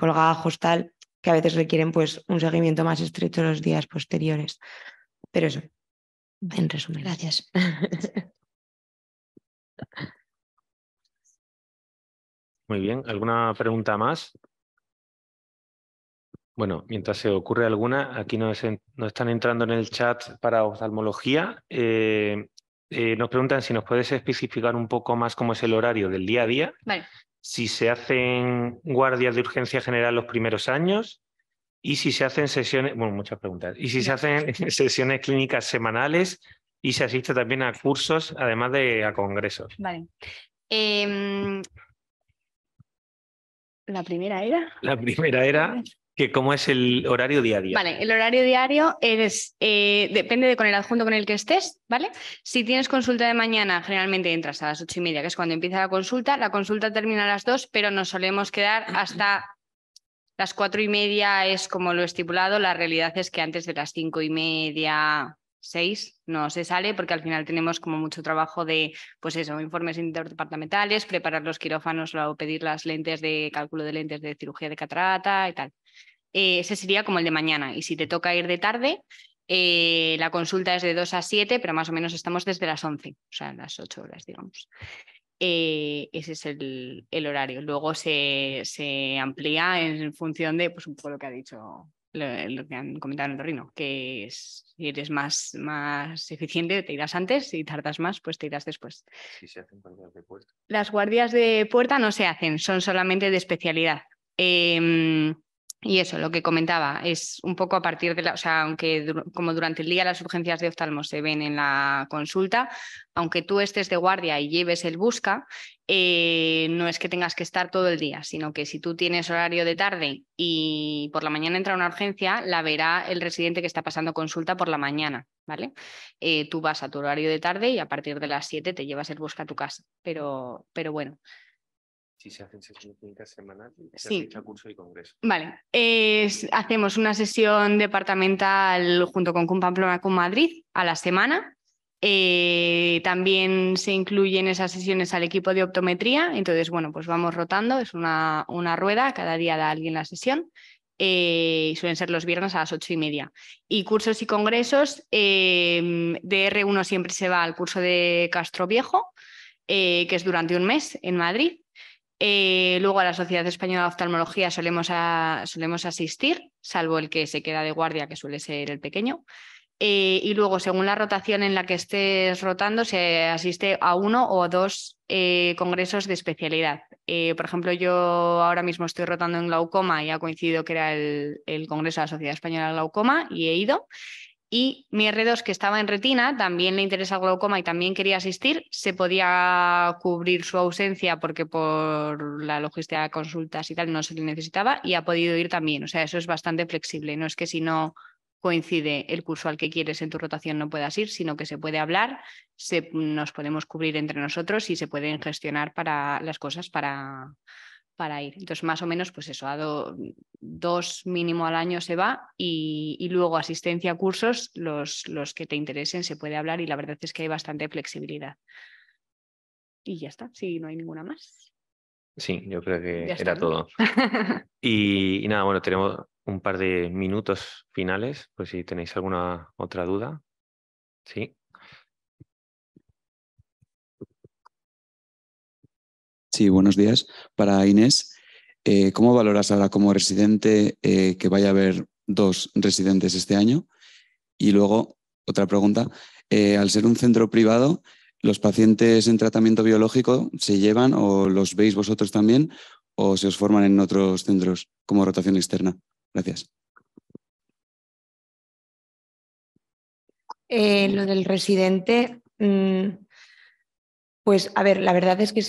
gajos, tal, que a veces requieren pues, un seguimiento más estrecho los días posteriores. Pero eso, en resumen. Gracias. Muy bien, ¿alguna pregunta más? Bueno, mientras se ocurre alguna, aquí nos están entrando en el chat para oftalmología. Nos preguntan si nos puedes especificar un poco más cómo es el horario del día a día. Vale. Si se hacen guardias de urgencia general los primeros años y si se hacen sesiones, bueno, muchas preguntas, y si se hacen sesiones clínicas semanales y se asiste también a cursos, además de a congresos. Vale. ¿La primera era? La primera era que cómo es el horario día a día. Vale, el horario diario depende con el adjunto con el que estés, ¿vale? Si tienes consulta de mañana, generalmente entras a las 8:30, que es cuando empieza la consulta. La consulta termina a las 2, pero nos solemos quedar hasta las 4:30, es como lo estipulado. La realidad es que antes de las 5:30, 6 no se sale, porque al final tenemos como mucho trabajo de, pues eso, informes interdepartamentales, preparar los quirófanos o pedir las lentes de cálculo de lentes de cirugía de catarata y tal. Ese sería como el de mañana. Y si te toca ir de tarde, la consulta es de 2 a 7, pero más o menos estamos desde las 11, o sea, las 8 horas, digamos. Ese es el horario. Luego se amplía en función de, pues un poco lo que ha dicho, lo que han comentado en el Torrino, que si eres más eficiente te irás antes, si tardas más pues te irás después. Si se hacen guardias de puerta. Las guardias de puerta no se hacen, son solamente de especialidad. Y eso, lo que comentaba, es un poco a partir de o sea, aunque como durante el día las urgencias de oftalmo se ven en la consulta, aunque tú estés de guardia y lleves el Busca, no es que tengas que estar todo el día, sino que si tú tienes horario de tarde y por la mañana entra una urgencia, la verá el residente que está pasando consulta por la mañana, ¿vale? Tú vas a tu horario de tarde y a partir de las 7 te llevas el Busca a tu casa, pero bueno. Si se hacen sesiones clínicas semanales, sí. curso y congreso. Vale, hacemos una sesión departamental junto con Pamplona con Madrid a la semana. También se incluyen esas sesiones al equipo de optometría, entonces bueno, pues vamos rotando, es una rueda, cada día da alguien la sesión. Suelen ser los viernes a las 8:30. Y cursos y congresos, de R1 siempre se va al curso de Castro Viejo, que es durante un mes en Madrid. Luego a la Sociedad Española de Oftalmología solemos asistir, salvo el que se queda de guardia, que suele ser el pequeño. Y luego, según la rotación en la que estés rotando, se asiste a 1 o 2 congresos de especialidad. Por ejemplo, yo ahora mismo estoy rotando en glaucoma y ha coincidido que era el Congreso de la Sociedad Española de Glaucoma y he ido. Y mi R2, que estaba en retina, también le interesa el glaucoma y también quería asistir. Se podía cubrir su ausencia porque por la logística de consultas y tal no se le necesitaba y ha podido ir también. O sea, eso es bastante flexible. No es que si no coincide el curso al que quieres en tu rotación no puedas ir, sino que se puede hablar, nos podemos cubrir entre nosotros y se pueden gestionar para las cosas para ir. Entonces, más o menos, pues eso, a 2 mínimo al año se va y luego asistencia a cursos, los que te interesen se puede hablar y la verdad es que hay bastante flexibilidad. Y ya está, si no hay ninguna más. Sí, yo creo que Ya está, era ¿no? todo. Y nada, bueno, tenemos un par de minutos finales, pues si tenéis alguna otra duda. Sí. Sí, buenos días. Para Inés, ¿cómo valoras ahora como residente que vaya a haber 2 residentes este año? Y luego, otra pregunta, al ser un centro privado, ¿los pacientes en tratamiento biológico se llevan o los veis vosotros también o se os forman en otros centros como rotación externa? Gracias. Lo del residente, pues a ver, la verdad es que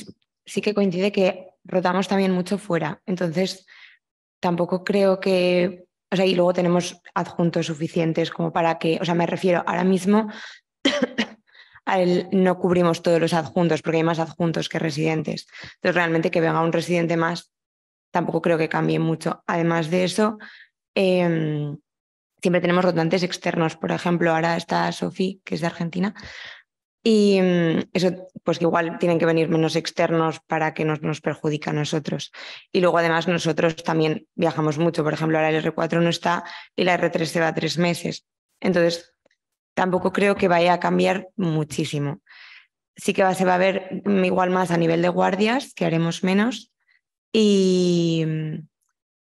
sí que coincide que rotamos también mucho fuera, entonces tampoco creo que, o sea, y luego tenemos adjuntos suficientes como para que, o sea, me refiero ahora mismo no cubrimos todos los adjuntos porque hay más adjuntos que residentes, entonces realmente que venga un residente más tampoco creo que cambie mucho. Además de eso, siempre tenemos rotantes externos, por ejemplo, ahora está Sofi, que es de Argentina. Y eso, pues que igual tienen que venir menos externos para que nos perjudique a nosotros. Y luego además nosotros también viajamos mucho. Por ejemplo, ahora el R4 no está y la R3 se va 3 meses. Entonces, tampoco creo que vaya a cambiar muchísimo. Sí que se va a ver igual más a nivel de guardias, que haremos menos. Y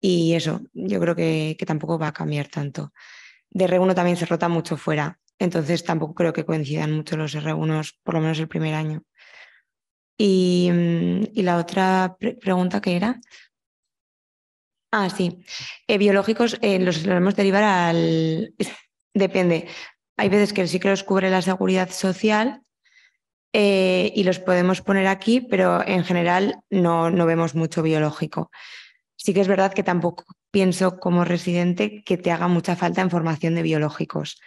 eso, yo creo que tampoco va a cambiar tanto. De R1 también se rota mucho fuera. Entonces tampoco creo que coincidan mucho los R1s, por lo menos el primer año. Y la otra pregunta que era. Ah, sí. Biológicos los solemos derivar al. Depende. Hay veces que sí que los cubre la seguridad social y los podemos poner aquí, pero en general no vemos mucho biológico. Sí que es verdad que tampoco pienso como residente que te haga mucha falta en formación de biológicos.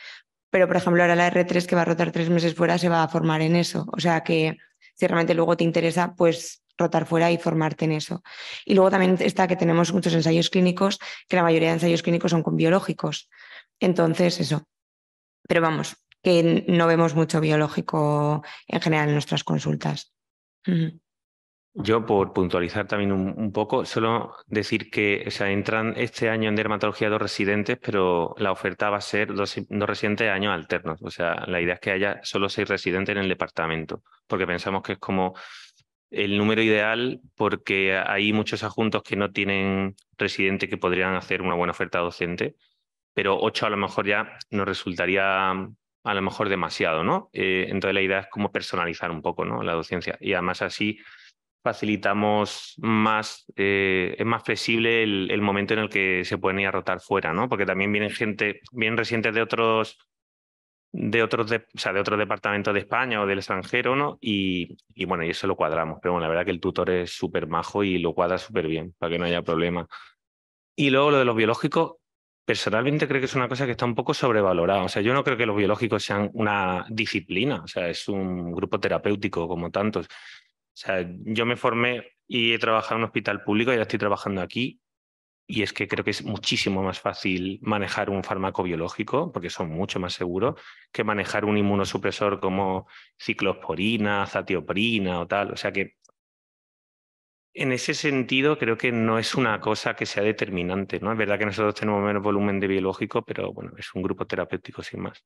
Pero, por ejemplo, ahora la R3 que va a rotar 3 meses fuera se va a formar en eso. O sea que si realmente luego te interesa, pues rotar fuera y formarte en eso. Y luego también está que tenemos muchos ensayos clínicos, que la mayoría de ensayos clínicos son con biológicos. Entonces, eso. Pero vamos, que no vemos mucho biológico en general en nuestras consultas. Yo, por puntualizar también un poco, solo decir que o sea, entran este año en dermatología 2 residentes, pero la oferta va a ser 2 residentes de años alternos. O sea, la idea es que haya solo 6 residentes en el departamento, porque pensamos que es como el número ideal, porque hay muchos adjuntos que no tienen residente que podrían hacer una buena oferta docente, pero 8 a lo mejor ya nos resultaría a lo mejor demasiado, ¿no? Entonces la idea es como personalizar un poco, ¿no?, la docencia y además así facilitamos más, es más flexible el momento en el que se pueden ir a rotar fuera, ¿no? Porque también vienen residentes de otros departamentos de España o del extranjero, ¿no? Y bueno, y eso lo cuadramos. Pero bueno, la verdad que el tutor es súper majo y lo cuadra súper bien para que no haya problema. Y luego lo de los biológicos, personalmente creo que es una cosa que está un poco sobrevalorada. O sea, yo no creo que los biológicos sean una disciplina, o sea, es un grupo terapéutico como tantos. O sea, yo me formé y he trabajado en un hospital público, ya estoy trabajando aquí, y es que creo que es muchísimo más fácil manejar un fármaco biológico, porque son mucho más seguros, que manejar un inmunosupresor como ciclosporina, zatioprina o tal. O sea que en ese sentido creo que no es una cosa que sea determinante, ¿no? Es verdad que nosotros tenemos menos volumen de biológico, pero bueno, es un grupo terapéutico sin más.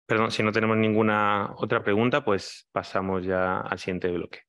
Perdón, si no tenemos ninguna otra pregunta, pues pasamos ya al siguiente bloque.